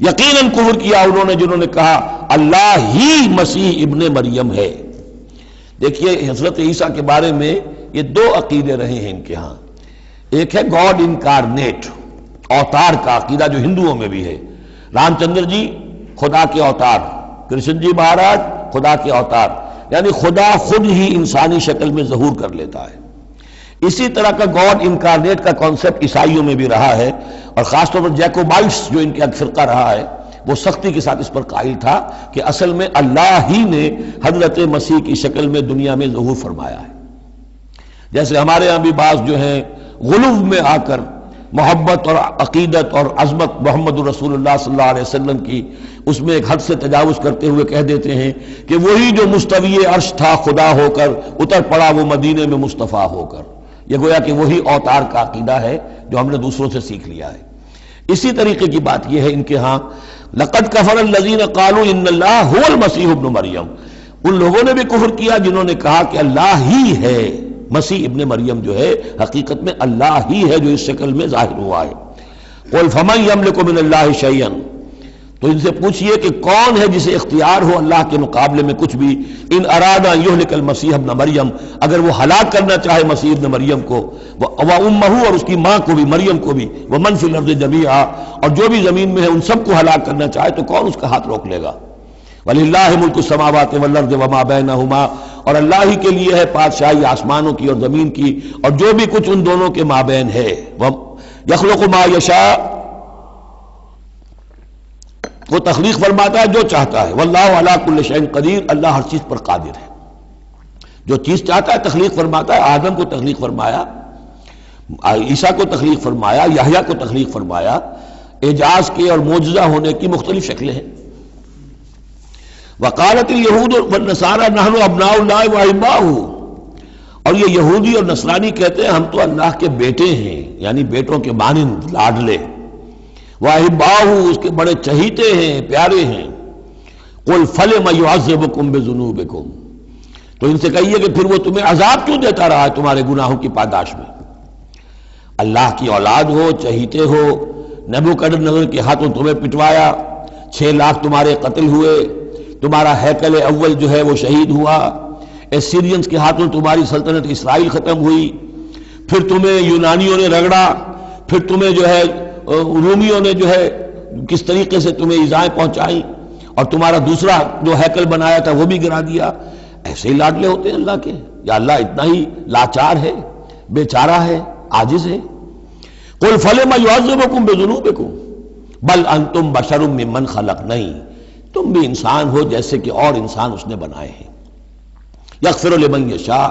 یقیناً کفر کیا انہوں نے جنہوں نے کہا اللہ ہی مسیح ابن مریم ہے۔ دیکھیے حضرت عیسیٰ کے بارے میں یہ دو عقیدے رہے ہیں ان کے ہاں، ایک ہے گاڈ انکارنیٹ، اوتار کا عقیدہ جو ہندوؤں میں بھی ہے، رام چندر جی خدا کے اوتار، کرشن جی مہاراج خدا کے اوتار، یعنی خدا خود ہی انسانی شکل میں ظہور کر لیتا ہے۔ اسی طرح کا گاڈ انکارنیٹ کا کانسیپٹ عیسائیوں میں بھی رہا ہے، اور خاص طور پر جیکوبائٹس جو ان کا ایک فرقہ رہا ہے وہ سختی کے ساتھ اس پر قائل تھا کہ اصل میں اللہ ہی نے حضرت مسیح کی شکل میں دنیا میں ظہور فرمایا ہے۔ جیسے ہمارے ہاں بھی بعض جو ہیں غلو میں آ کر محبت اور عقیدت اور عظمت محمد الرسول اللہ صلی اللہ علیہ وسلم کی اس میں ایک حد سے تجاوز کرتے ہوئے کہہ دیتے ہیں کہ وہی جو مستوی عرش تھا خدا ہو کر اتر پڑا وہ مدینے میں مصطفیٰ ہو کر، یہ گویا کہ وہی اوتار کا عقیدہ ہے جو ہم نے دوسروں سے سیکھ لیا ہے۔ اسی طریقے کی بات یہ ہے ان کے ہاں لقد کفر الذین قالوا ان اللہ هو المسیح ابن مریم، ان لوگوں نے بھی کفر کیا جنہوں نے کہا کہ اللہ ہی ہے، مسیح ابن مریم جو ہے حقیقت میں اللہ ہی ہے جو اس شکل میں ظاہر ہوا ہے۔ قل فمن یملک من اللہ شیئا، تو ان سے پوچھئے کہ کون ہے جسے اختیار ہو اللہ کے مقابلے میں کچھ بھی، ان اراد ان یہلک المسیح ابن مریم، اگر وہ ہلاک کرنا چاہے مسیح ابن مریم کو، وامہ اور اس کی ماں کو بھی، مریم کو بھی، ومن فی الارض جمیعا، اور جو بھی زمین میں ہے ان سب کو ہلاک کرنا چاہے تو کون اس کا ہاتھ روک لے گا؟ وَلِلَّهِ مُلْكُ السَّمَاوَاتِ وَالْأَرْضِ وَمَا بَيْنَهُمَا، اور اللہ ہی کے لیے ہے بادشاہی آسمانوں کی اور زمین کی اور جو بھی کچھ ان دونوں کے مابین ہے۔ یخلق ما یشاء، وہ تخلیق فرماتا ہے جو چاہتا ہے، واللہ علی کل شیء قدیر، اللہ ہر چیز پر قادر ہے، جو چیز چاہتا ہے تخلیق فرماتا ہے۔ آدم کو تخلیق فرمایا، عیسیٰ کو تخلیق فرمایا، یحییٰ کو تخلیق فرمایا۔ اعجاز کے اور معجزہ ہونے کی مختلف شکلیں ہیں۔ وقالت الیہود والنصارى نحن ابناء اللہ واحباؤہ، اور یہ یہودی اور نصرانی کہتے ہیں ہم تو اللہ کے بیٹے ہیں، یعنی بیٹوں کے مانند لاڈلے، واحباؤہ اس کے بڑے چہیتے ہیں، پیارے ہیں۔ قل فلم يعذبكم بذنوبكم، تو ان سے کہیے کہ پھر وہ تمہیں عذاب کیوں دیتا رہا ہے تمہارے گناہوں کی پاداش میں؟ اللہ کی اولاد ہو، چہیتے ہو، نبوکدنضر کے ہاتھوں تمہیں پٹوایا، 6 لاکھ تمہارے قتل ہوئے، تمہارا ہیکل اول جو ہے وہ شہید ہوا، ایسیرینز کے ہاتھوں تمہاری سلطنت اسرائیل ختم ہوئی، پھر تمہیں یونانیوں نے رگڑا، پھر تمہیں جو ہے رومیوں نے جو ہے کس طریقے سے تمہیں ایذائیں پہنچائیں، اور تمہارا دوسرا جو ہیکل بنایا تھا وہ بھی گرا دیا۔ ایسے ہی لاڈلے ہوتے ہیں اللہ کے، یا اللہ اتنا ہی لاچار ہے، بیچارہ ہے، عاجز ہے؟ قل فلم يعذبكم بذنوبكم بل انتم بشر ممن خلق، نہیں، تم بھی انسان ہو جیسے کہ اور انسان اس نے بنائے ہیں۔ یغفر لمن یشاء،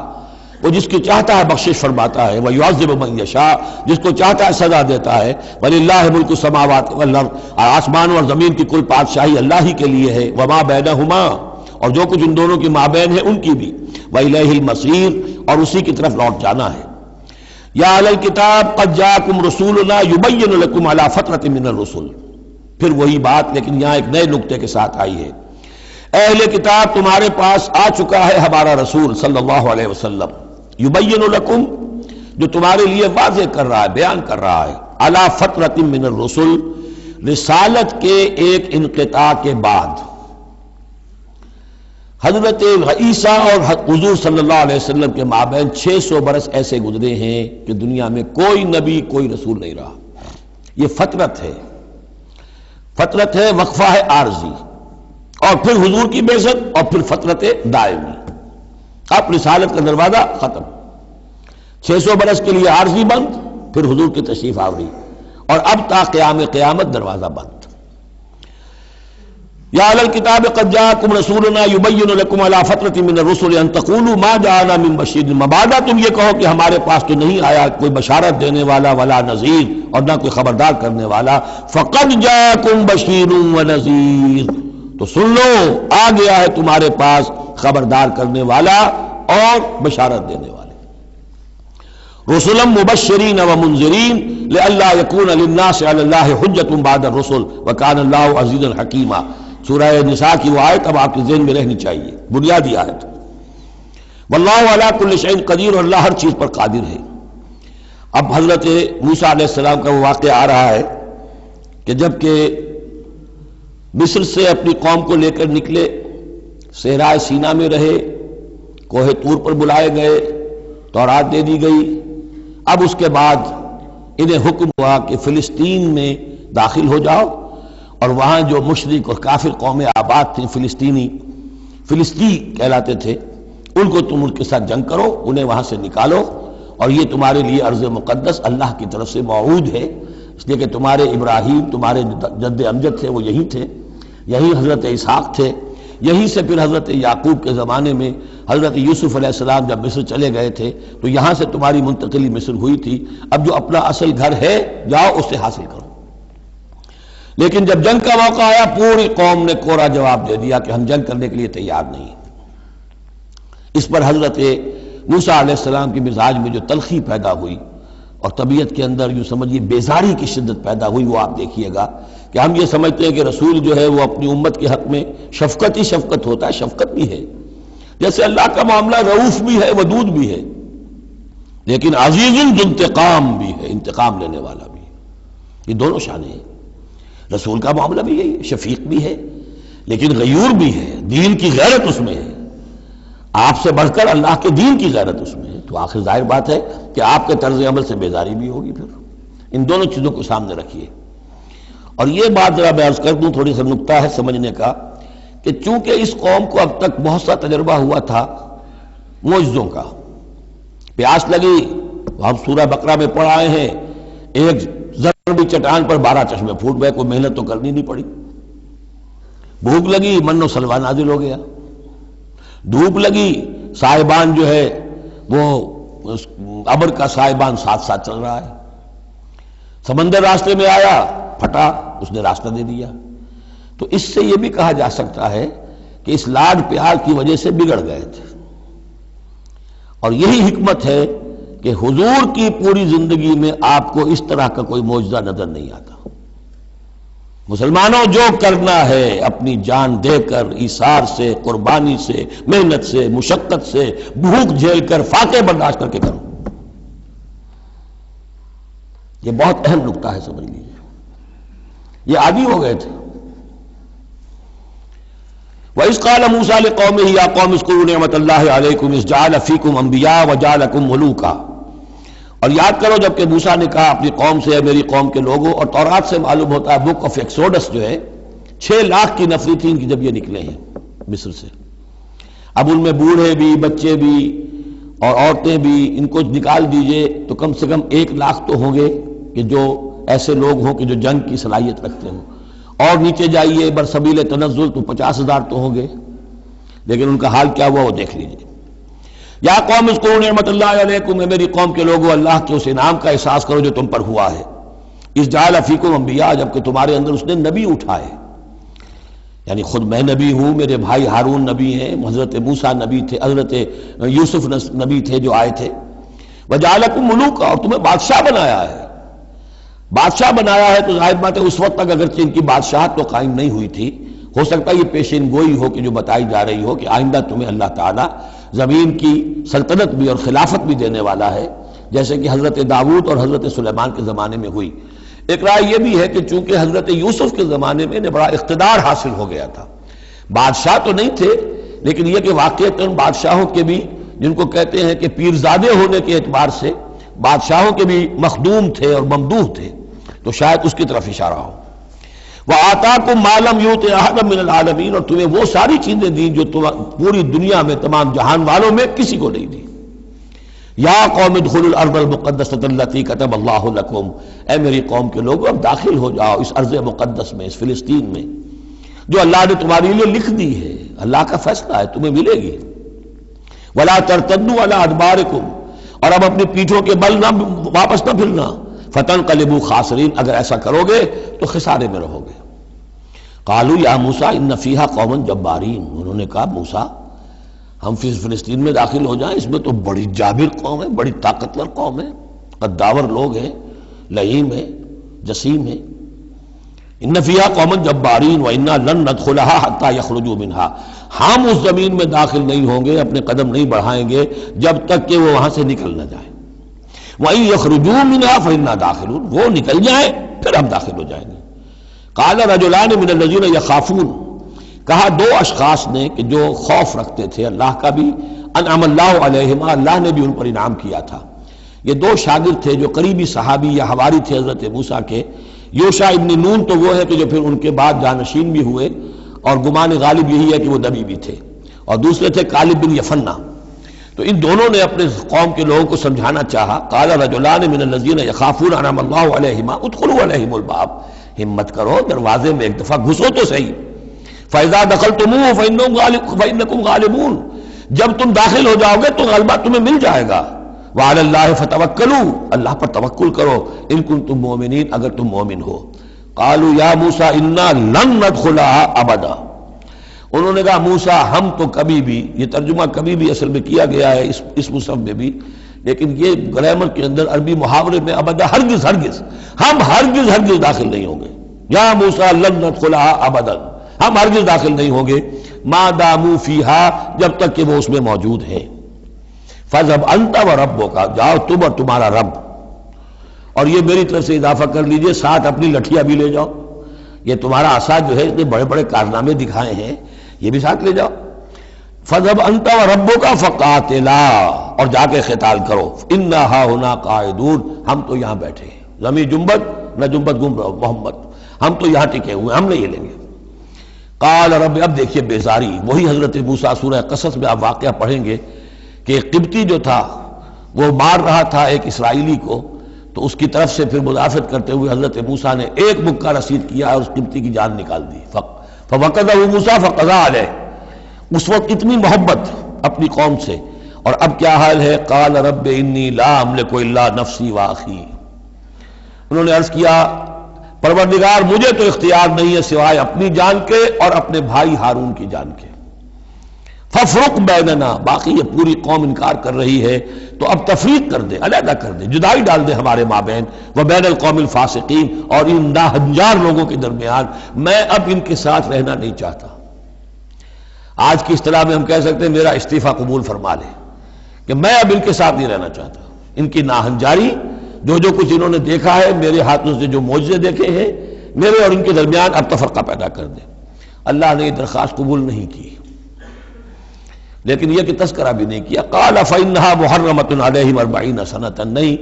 وہ جس کی چاہتا ہے بخشش فرماتا ہے، ویعذب من یشاء، جس کو چاہتا ہے سزا دیتا ہے۔ وللہ ملک السماوات والارض، آسمان اور زمین کی کل بادشاہی اللہ ہی کے لیے ہے، وما بینہما، اور جو کچھ ان دونوں کے مابین ہے ان کی بھی، وإلیہ المصیر، اور اسی کی طرف لوٹ جانا ہے۔ یا اہل الکتاب قد جاءکم رسولنا یبین لکم علی فترۃ من الرسل، پھر وہی بات لیکن یہاں ایک نئے نکتے کے ساتھ آئی ہے۔ اہل کتاب تمہارے پاس آ چکا ہے ہمارا رسول صلی اللہ علیہ وسلم، یبین لکم، جو تمہارے لیے واضح کر رہا ہے، بیان کر رہا ہے، علی فترۃ من الرسل، رسالت کے ایک انقطاع کے بعد۔ حضرت عیسیٰ اور حضور صلی اللہ علیہ وسلم کے مابین 600 برس ایسے گزرے ہیں کہ دنیا میں کوئی نبی کوئی رسول نہیں رہا۔ یہ فترت ہے، فترت ہے، وقفہ ہے عارضی، اور پھر حضور کی بعثت، اور پھر فترت دائمی، اب رسالت کا دروازہ ختم۔ 600 برس کے لیے عارضی بند، پھر حضور کی تشریف آوری، اور اب تا قیام قیامت دروازہ بند۔ یا اہل الکتاب قد جاءکم رسولنا یبین لکم علی فترۃ من الرسل ان تقولوا ما جاءنا من بشیر، مبادا تم یہ کہو کہ ہمارے پاس تو نہیں آیا کوئی بشارت دینے والا ولا نذیر، اور نہ کوئی خبردار کرنے والا۔ فقد جاءکم بشیر ونذیر، تو سن لو آ گیا ہے تمہارے پاس خبردار کرنے والا اور بشارت دینے والے۔ رسلا مبشرین ومنذرین لئلا یکون للناس علی اللہ حجۃ بعد الرسل وکان اللہ عزیزا حکیما۔ سورہ نساء کی وہ آیت اب آپ کے ذہن میں رہنی چاہیے، بنیادی آیت۔ واللہ علی کل شیء قدیر، اور اللہ ہر چیز پر قادر ہے۔ اب حضرت موسیٰ علیہ السلام کا وہ واقعہ آ رہا ہے کہ جب کہ مصر سے اپنی قوم کو لے کر نکلے، صحرائے سینا میں رہے، کوہ طور پر بلائے گئے، تورات دے دی گئی، اب اس کے بعد انہیں حکم ہوا کہ فلسطین میں داخل ہو جاؤ، اور وہاں جو مشرک اور کافر قومیں آباد تھیں، فلسطی کہلاتے تھے، ان کو تم ان کے ساتھ جنگ کرو، انہیں وہاں سے نکالو، اور یہ تمہارے لیے ارض مقدس اللہ کی طرف سے موعود ہے، اس لیے کہ تمہارے ابراہیم، تمہارے جد امجد تھے وہ یہی تھے، یہی حضرت اسحاق تھے، یہیں سے پھر حضرت یعقوب کے زمانے میں حضرت یوسف علیہ السلام جب مصر چلے گئے تھے تو یہاں سے تمہاری منتقلی مصر ہوئی تھی، اب جو اپنا اصل گھر ہے جاؤ اسے حاصل کرو۔ لیکن جب جنگ کا موقع آیا پوری قوم نے کورا جواب دے دیا کہ ہم جنگ کرنے کے لیے تیار نہیں۔ اس پر حضرت موسیٰ علیہ السلام کے مزاج میں جو تلخی پیدا ہوئی اور طبیعت کے اندر یوں سمجھیے بیزاری کی شدت پیدا ہوئی، وہ آپ دیکھیے گا کہ ہم یہ سمجھتے ہیں کہ رسول جو ہے وہ اپنی امت کے حق میں شفقت ہی شفقت ہوتا ہے، شفقت بھی ہے، جیسے اللہ کا معاملہ رؤوف بھی ہے، ودود بھی ہے، لیکن عزیز ذو انتقام بھی ہے، انتقام لینے والا بھی ہے، یہ دونوں شانیں ہیں۔ رسول کا معاملہ بھی یہی ہے، شفیق بھی ہے لیکن غیور بھی ہے، دین کی غیرت اس میں ہے، آپ سے بڑھ کر اللہ کے دین کی غیرت اس میں ہے، تو آخر ظاہر بات ہے کہ آپ کے طرز عمل سے بیزاری بھی ہوگی۔ پھر ان دونوں چیزوں کو سامنے رکھیے۔ اور یہ بات ذرا میں عرض کر دوں، تھوڑی سا نکتہ ہے سمجھنے کا، کہ چونکہ اس قوم کو اب تک بہت سا تجربہ ہوا تھا معجزوں کا، پیاس لگی، ہم سورہ بقرہ میں پڑھ آئے ہیں، ایک بھی چٹان پر 12 چشمے پھوٹ گئے، کوئی محنت تو کرنی نہیں پڑی۔ بھوک لگی، من و سلوہ نازل ہو گیا۔ دھوپ لگی، سائبان جو ہے وہ ابر کا سائبان ساتھ ساتھ چل رہا ہے۔ سمندر راستے میں آیا، پھٹا، اس نے راستہ دے دیا۔ تو اس سے یہ بھی کہا جا سکتا ہے کہ اس لاڈ پیار کی وجہ سے بگڑ گئے تھے، اور یہی حکمت ہے کہ حضور کی پوری زندگی میں آپ کو اس طرح کا کوئی معجزہ نظر نہیں آتا۔ مسلمانوں، جو کرنا ہے اپنی جان دے کر، ایثار سے، قربانی سے، محنت سے، مشقت سے، بھوک جھیل کر، فاقے برداشت کر کے کرو۔ یہ بہت اہم نکتہ ہے، سمجھ لیجیے۔ یہ عادی ہو گئے تھے۔ وَإِذْ قَالَ مُوسَىٰ لِقَوْمِهِ يَا قَوْمِ اذْكُرُوا نِعْمَتَ اللَّهِ عَلَيْكُمْ إِذْ جَعَلَ فِيكُمْ أَنْبِيَاءَ وَجَعَلَكُمْ مُلُوكًا، اور یاد کرو جب کہ موسیٰ نے کہا اپنی قوم سے، میری قوم کے لوگوں، اور تورات سے معلوم ہوتا ہے، بک آف ایکسوڈس جو ہے 6 لاکھ کی نفری تھی ان کی جب یہ نکلے ہیں مصر سے۔ اب ان میں بوڑھے بھی، بچے بھی اور عورتیں بھی، ان کو نکال دیجئے تو کم سے کم 1 لاکھ تو ہوں گے کہ جو ایسے لوگ ہوں کہ جو جنگ کی صلاحیت رکھتے ہوں، اور نیچے جائیے برسبیل تنزل تو 50,000 تو ہوں گے، لیکن ان کا حال کیا ہوا وہ دیکھ لیجئے۔ یا قوم اذکروا نعمت اللہ علیکم، میری قوم کے لوگوں، اللہ کے اس انعام کا احساس کرو جو تم پر ہوا ہے۔ اذ جعل فیکم انبیاء، جبکہ تمہارے اندر اس نے نبی اٹھائے، یعنی خود میں نبی ہوں، میرے بھائی ہارون نبی ہیں، حضرت موسیٰ نبی تھے، حضرت یوسف نبی تھے جو آئے تھے۔ وجعلکم ملوکا، اور تمہیں بادشاہ بنایا ہے۔ بادشاہ بنایا ہے تو ظاہر بات ہے اس وقت تک اگرچہ ان کی بادشاہت تو قائم نہیں ہوئی تھی، ہو سکتا ہے یہ پیشین گوئی ہو کہ جو بتائی جا رہی ہو کہ آئندہ تمہیں اللہ تعالیٰ زمین کی سلطنت بھی اور خلافت بھی دینے والا ہے، جیسے کہ حضرت داؤد اور حضرت سلیمان کے زمانے میں ہوئی۔ ایک رائے یہ بھی ہے کہ چونکہ حضرت یوسف کے زمانے میں انہیں بڑا اقتدار حاصل ہو گیا تھا، بادشاہ تو نہیں تھے، لیکن یہ کہ واقعتاً بادشاہوں کے بھی، جن کو کہتے ہیں کہ پیرزادے ہونے کے اعتبار سے بادشاہوں کے بھی مخدوم تھے اور ممدوح تھے، تو شاید اس کی طرف اشارہ ہو۔ وَآتَاكُم مَّا لَمْ يُؤْتِ أَحَدًا مِّنَ الْعَالَمِينَ، اور تمہیں وہ ساری چیزیں دیں جو پوری دنیا میں تمام جہان والوں میں کسی کو نہیں دی۔ یا قوم ادخلوا الارض المقدسۃ التي كتب اللہ لکم، اے میری قوم کے لوگوں اب داخل ہو جاؤ اس ارض مقدس میں، اس فلسطین میں جو اللہ نے تمہارے لیے لکھ دی ہے، اللہ کا فیصلہ ہے، تمہیں ملے گی۔ ولا ترتدوا على ادبارکم، اور اب اپنی پیٹھوں کے بل نہ واپس نہ پھرنا، فتنقلبوا خاسرین، اگر ایسا کرو گے تو خسارے میں رہو گے۔ قالوا یا موسیٰ ان فیہا قوما جبارین، انہوں نے کہا موسیٰ ہم فلسطین میں داخل ہو جائیں، اس میں تو بڑی جابر قوم ہے، بڑی طاقتور قوم ہے، قداور لوگ ہیں، لعین ہیں، جسیم ہیں۔ ان فیہا قوما جبارین وانا لن ندخلها حتی یخرجوا منها، ہم اس زمین میں داخل نہیں ہوں گے، اپنے قدم نہیں بڑھائیں گے جب تک کہ وہ وہاں سے نکل نہ جائیں۔ وَإِن يَخْرُجُوا مِنْهَا فَإِنَّا دَاخِلُونَ، وہ نکل جائیں پھر ہم داخل ہو جائیں گے۔ قَالَ رَجُلَانِ مِنَ الَّذِينَ يَخَافُونَ، کہا 2 اشخاص نے کہ جو خوف رکھتے تھے اللہ کا بھی، انعم اللہ علیہما، اللہ نے بھی ان پر انعام کیا تھا۔ یہ 2 شاگرد تھے جو قریبی صحابی یا حواری تھے حضرت موسیٰ کے۔ یوشع ابن نون تو وہ ہے کہ جو پھر ان کے بعد جانشین بھی ہوئے، اور گمان غالب یہی ہے کہ وہ نبی بھی تھے، اور دوسرے تھے کالب بن یفنہ۔ تو ان دونوں نے اپنے قوم کے لوگوں کو سمجھانا چاہا۔ قال رجلان من الذین یخافون انعم اللہ علیہما ادخلوا علیہم الباب، ہمت کرو دروازے میں ایک دفعہ گھسو تو صحیح۔ فاذا دخلتموہ فانکم غالبون، جب تم داخل ہو جاؤ گے تو غلبہ تمہیں مل جائے گا۔ وعلی اللہ فتوکلوا، اللہ پر توکل کرو، ان کنتم مؤمنین، اگر تم مومن ہو۔ قالوا یا موسیٰ انا لن ندخلها ابدا، انہوں نے کہا موسیٰ ہم تو کبھی بھی، یہ ترجمہ کبھی بھی اصل میں کیا گیا ہے اس مصحف میں بھی، لیکن یہ گرامر کے اندر عربی محاورے میں ابدا، ہرگز ہرگز، ہم ہرگز ہرگز داخل نہیں ہوں گے۔ یا موسیٰ لن ندخلها ابدا، ہم ہرگز داخل نہیں ہوں گے، ما داموا فیہا، جب تک کہ وہ اس میں موجود ہیں۔ فاذهب انت وربک، جاؤ تم اور تمہارا رب، اور یہ میری طرف سے اضافہ کر لیجئے، ساتھ اپنی لٹھیاں بھی لے جاؤ، یہ تمہارا عصا جو ہے اس نے بڑے بڑے کارنامے دکھائے ہیں، یہ بھی ساتھ لے جاؤ۔ فَذْهَبْ أَنْتَ وَرَبُّكَ فَقَاتِلَا، اور جا کے قتال کرو، إِنَّا هَاهُنَا قَاعِدُونَ، ہم تو یہاں بیٹھے ہیں، زمین جنبت نہ جنبت گم رہو محمد، ہم تو یہاں ٹکے ہوئے، ہم نہیں ہلیں گے۔ قال رب، اب دیکھیے بیزاری، وہی حضرت موسیٰ سورہ قصص میں آپ واقعہ پڑھیں گے کہ ایک قبطی جو تھا وہ مار رہا تھا ایک اسرائیلی کو، تو اس کی طرف سے پھر مدافعت کرتے ہوئے حضرت موسیٰ نے ایک مکہ رسید کیا اور اس قبطی کی جان نکال دی. فوقذہ موسیٰ فقضى علیہ. اس وقت اتنی محبت اپنی قوم سے، اور اب کیا حال ہے؟ قال رب انی لا املک الا نفسی واخی. انہوں نے عرض کیا پروردگار مجھے تو اختیار نہیں ہے سوائے اپنی جان کے اور اپنے بھائی ہارون کی جان کے. ففرق بیننا، باقی یہ پوری قوم انکار کر رہی ہے تو اب تفریق کر دے، علیحدہ کر دے، جدائی ڈال دے ہمارے مابین، وبین القوم الفاسقین، اور ان ناہنجار لوگوں کے درمیان. میں اب ان کے ساتھ رہنا نہیں چاہتا. آج کی اصطلاح میں ہم کہہ سکتے ہیں میرا استعفیٰ قبول فرما لے، کہ میں اب ان کے ساتھ نہیں رہنا چاہتا. ان کی ناہنجاری، جو کچھ انہوں نے دیکھا ہے، میرے ہاتھوں سے جو معجزے دیکھے ہیں، میرے اور ان کے درمیان اب تفرقہ پیدا کر دے. اللہ نے یہ درخواست قبول نہیں کی، لیکن یہ کہ تذکرہ بھی نہیں کیا. قال فإنها محرمة عليهم 40 سنة. نہیں،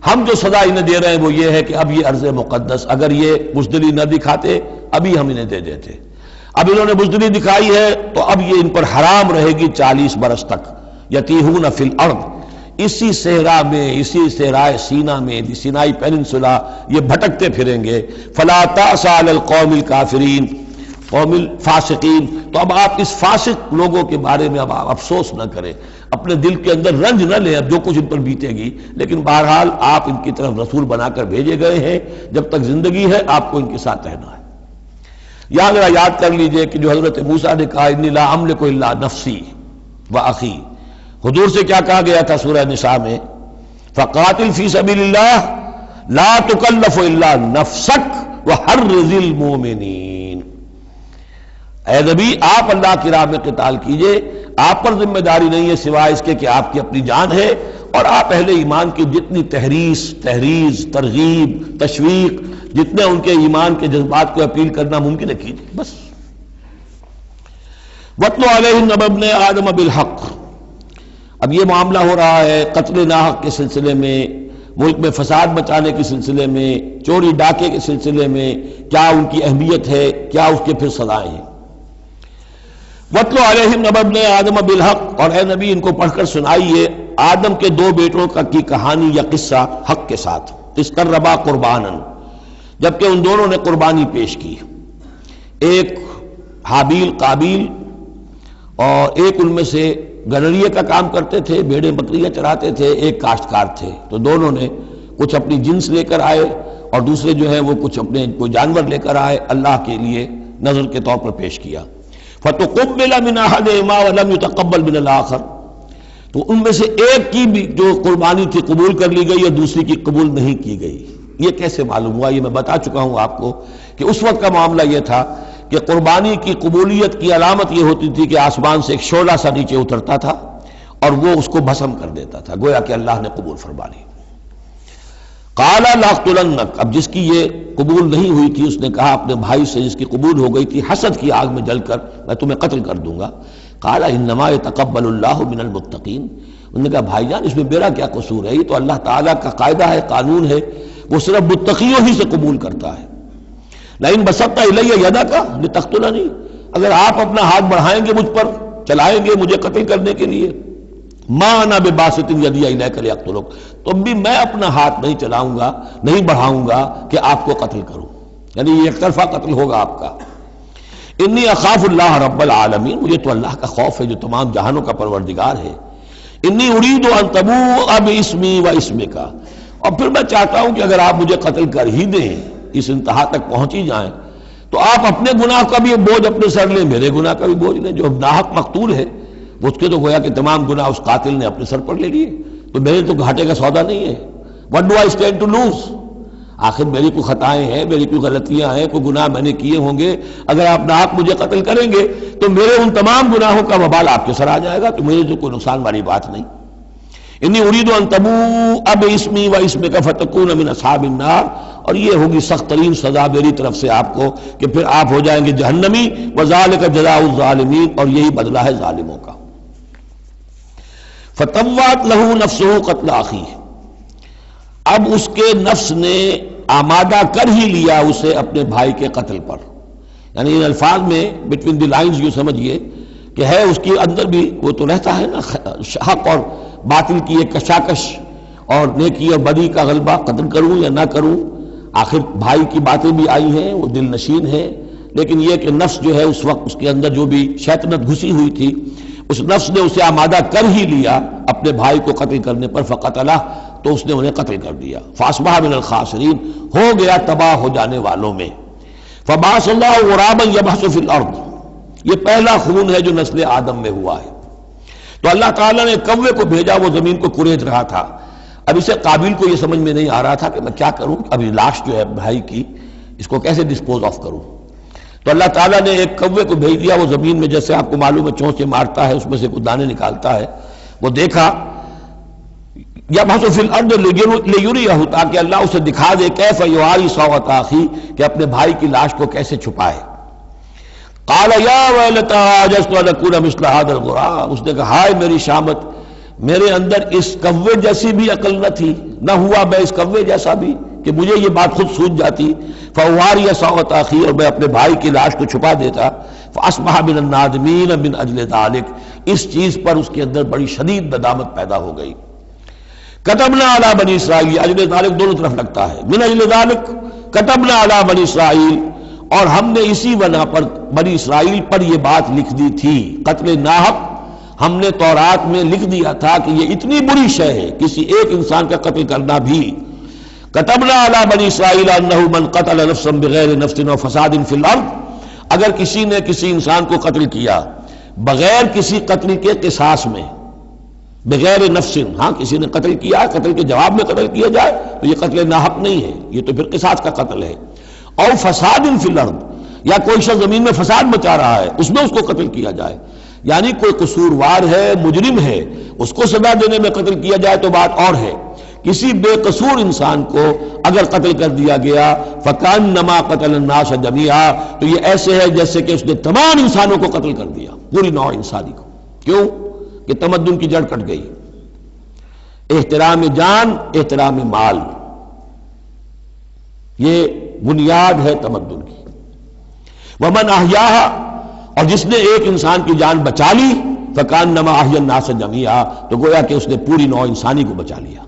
ہم جو سزا انہیں دے رہے ہیں وہ یہ ہے کہ اب یہ ارض مقدس، اگر یہ بزدلی نہ دکھاتے ابھی ہم انہیں دے دیتے. اب انہوں نے بزدلی دکھائی ہے تو اب یہ ان پر حرام رہے گی 40 برس تک. یتیہون فی الارض، اسی صحرا میں، اسی صحرائے سینا میں، سینائی پیننسولا، یہ بھٹکتے پھریں گے. فلا تأس علی القوم الکافرین، قوم الفاسقین. تو اب آپ اس فاسق لوگوں کے بارے میں اب آپ افسوس نہ کریں، اپنے دل کے اندر رنج نہ لیں اب جو کچھ ان پر بیتے گی. لیکن بہرحال آپ ان کی طرف رسول بنا کر بھیجے گئے ہیں، جب تک زندگی ہے آپ کو ان کے ساتھ رہنا ہے. یہاں ذرا یاد کر لیجئے کہ جو حضرت موسیٰ نے کہا انی لا املک الا نفسی واخی، حضور سے کیا کہا گیا تھا سورہ نساء میں؟ فقاتل فی سبیل اللہ لا تکلف الا نفسک وحرض المؤمنین. اے نبی آپ اللہ کی راہ میں قتال کیجئے، آپ پر ذمہ داری نہیں ہے سوائے اس کے کہ آپ کی اپنی جان ہے، اور آپ اہل ایمان کی جتنی تحریض، ترغیب، تشویق، جتنے ان کے ایمان کے جذبات کو اپیل کرنا ممکن ہے کیجئے بس. وَاتْلُ عَلَيْهِمْ نَبَأَ ابْنَيْ آدَمَ بِالْحَقِّ. اب یہ معاملہ ہو رہا ہے قتل ناحق کے سلسلے میں، ملک میں فساد مچانے کے سلسلے میں، چوری ڈاکے کے سلسلے میں، کیا ان کی اہمیت ہے، کیا اس کے پھر سزائیں ہیں. وَاتْلُ عَلَيْهِمْ نَبَأَ ابْنَيْ آدَمَ بِالْحَقِّ. اور اے نبی ان کو پڑھ کر سنائیے آدم کے 2 بیٹوں کی کہانی یا قصہ حق کے ساتھ. اِذْ قَرَّبَا قُرْبَانًا، جبکہ ان دونوں نے قربانی پیش کی. ایک حابیل قابیل، اور ایک ان میں سے گنریے کا کام کرتے تھے، بھیڑیں بکریاں چراتے تھے، ایک کاشتکار تھے. تو دونوں نے کچھ اپنی جنس لے کر آئے اور دوسرے جو ہیں وہ کچھ اپنے کوئی جانور لے کر آئے، اللہ کے لیے نذر کے طور پر پیش کیا. فَتُقُبِّلَ مِنْ أَحَدِهِمَا وَلَمْ يُتَقَبَّلْ مِنَ الْآخَرِ. تو ان میں سے ایک کی بھی جو قربانی تھی قبول کر لی گئی اور دوسری کی قبول نہیں کی گئی. یہ کیسے معلوم ہوا؟ یہ میں بتا چکا ہوں آپ کو کہ اس وقت کا معاملہ یہ تھا کہ قربانی کی قبولیت کی علامت یہ ہوتی تھی کہ آسمان سے ایک شعلہ سا نیچے اترتا تھا اور وہ اس کو بھسم کر دیتا تھا، گویا کہ اللہ نے قبول فرما لی. قَالَ لَأَقْتُلَنَّكَ. اب جس کی یہ قبول نہیں ہوئی تھی اس نے کہا اپنے بھائی سے جس کی قبول ہو گئی تھی، حسد کی آگ میں جل کر میں تمہیں قتل کر دوں گا. قَالَ إِنَّمَا يَتَقَبَّلُ اللَّهُ مِنَ الْمُتَّقِينَ. انہوں نے کہا بھائی جان اس میں میرا کیا قصور ہے، یہ تو اللہ تعالیٰ کا قاعدہ ہے، قانون ہے، وہ صرف متقیوں ہی سے قبول کرتا ہے. لئن بسطت الی یدک لتقتلنی، اگر آپ اپنا ہاتھ بڑھائیں گے مجھ پر، چلائیں گے مجھے قتل کرنے کے لیے، ما انا بباسط یدی الیک لیقتلک، تو بھی میں اپنا ہاتھ نہیں چلاؤں گا، نہیں بڑھاؤں گا کہ آپ کو قتل کروں، یعنی یہ ایک طرفہ قتل ہوگا آپ کا. انی اخاف اللہ رب العالمین، مجھے تو اللہ کا خوف ہے جو تمام جہانوں کا پروردگار ہے. انی ارید ان تبوء باسمی و اسمک، اور پھر میں چاہتا ہوں کہ اگر آپ مجھے قتل کر ہی دیں، اس انتہا تک پہنچ ہی جائیں، تو آپ اپنے گناہ کا بھی بوجھ اپنے سر لیں، میرے گناہ کا بھی بوجھ لیں. جو ناحق مقتول ہے اس کے تو گویا کہ تمام گناہ اس قاتل نے اپنے سر پر لے لیے، تو میرے تو گھاٹے کا سودا نہیں ہے. What do I stand to lose؟ آخر میری کوئی خطائیں ہیں، میری کوئی غلطیاں ہیں، کوئی گناہ میں نے کیے ہوں گے، اگر آپ ناحق مجھے قتل کریں گے تو میرے ان تمام گناہوں کا وبال آپ کے سر آ جائے گا، تو میرے تو کوئی نقصان والی بات نہیں. انی ارید ان تبوء باسمی و اسمک فتکون من اصحاب النار، اور یہ ہوگی سخت ترین سزا میری طرف سے آپ کو کہ پھر آپ ہو جائیں گے جہنمی. وذالک جزاء الظالمین، اور یہی بدلہ ہے ظالموں کا. فطوعت لہ نفسہ قتل اخیہ، اب اس کے نفس نے آمادہ کر ہی لیا اسے اپنے بھائی کے قتل پر. یعنی ان الفاظ میں بٹوین دی لائنز یوں سمجھیے کہ ہے اس کے اندر بھی وہ تو رہتا ہے نا حق اور باطل کی ایک کشاکش، اور نیکی اور بدی کا غلبہ، قتل کروں یا نہ کروں. آخر بھائی کی باتیں بھی آئی ہیں، وہ دل نشین ہے، لیکن یہ کہ نفس جو ہے اس وقت اس کے اندر جو بھی شیطنت گھسی ہوئی تھی، اس نفس نے اسے آمادہ کر ہی لیا اپنے بھائی کو قتل کرنے پر. فقتلہ، تو اس نے انہیں قتل کر دیا. فاصبح من الخاسرین، ہو گیا تباہ ہو جانے والوں میں. فبعث اللہ غرابا یبحث فی الارض، یہ پہلا خون ہے جو نسل آدم میں ہوا ہے. تو اللہ تعالیٰ نے کوے کو بھیجا، وہ زمین کو کریج رہا تھا. اب اسے قابل کو یہ سمجھ میں نہیں آ رہا تھا کہ میں کیا کروں، ابھی لاش جو ہے بھائی کی اس کو کیسے ڈسپوز آف کروں. تو اللہ تعالیٰ نے ایک کوے کو بھیج دیا. وہ زمین میں جیسے آپ کو معلوم ہے چونچے مارتا ہے، اس میں سے کچھ دانے نکالتا ہے. وہ دیکھا یبحث فی الارض لیریہ، تاکہ اللہ اسے دکھا دے کیف یواری سوءۃ اخی، کہ اپنے بھائی کی لاش کو کیسے چھپائے. قال یا ویلتى عجزت ان اکون مثل هذا الغراب، اس نے کہا ہائے میری شامت، میرے اندر اس کوے جیسی بھی عقل نہ تھی، نہ ہوا میں اس کوے جیسا بھی کہ مجھے یہ بات خود سوچ جاتی. فواری سوءۃ اخی، اور میں اپنے بھائی کی لاش کو چھپا دیتا. فاصبح من النادمین من اجل ذلک، اس چیز پر اس کے اندر بڑی شدید ندامت پیدا ہو گئی. کتبنا علی بنی اسرائیل، اجل ذلک دونوں طرف لگتا ہے، من اجل ذلک کتبنا علی بنی اسرائیل، اور ہم نے اسی بنا پر بنی اسرائیل پر یہ بات لکھ دی تھی. قتل ناحق ہم نے تورات میں لکھ دیا تھا کہ یہ اتنی بری شے ہے کسی ایک انسان کا قتل کرنا بھی. کتبنا علی بنی اسرائیل انہ من قتل نفسا بغیر نفس و فساد فی الارض، اگر کسی نے کسی انسان کو قتل کیا بغیر کسی قتل کے قصاص میں، بغیر نفس، ہاں کسی نے قتل کیا، قتل کے جواب میں قتل کیا جائے تو یہ قتل ناحق نہیں ہے، یہ تو پھر قصاص کا قتل ہے. اور فساد فی الارض، یا کوئی شخص زمین میں فساد مچا رہا ہے اس میں اس کو قتل کیا جائے، یعنی کوئی قصوروار ہے، مجرم ہے، اس کو سزا دینے میں قتل کیا جائے تو بات اور ہے. کسی بے قصور انسان کو اگر قتل کر دیا گیا فکانما قتل الناس جميعا، تو یہ ایسے ہے جیسے کہ اس نے تمام انسانوں کو قتل کر دیا، پوری نوع انسانی کو. کیوں کہ تمدن کی جڑ کٹ گئی. احترام جان، احترام مال، یہ بنیاد ہے تمدن کی. ومن احیاہا، اور جس نے ایک انسان کی جان بچا لی فکانما احیا الناس جميعا، تو گویا کہ اس نے پوری نوع انسانی کو بچا لیا.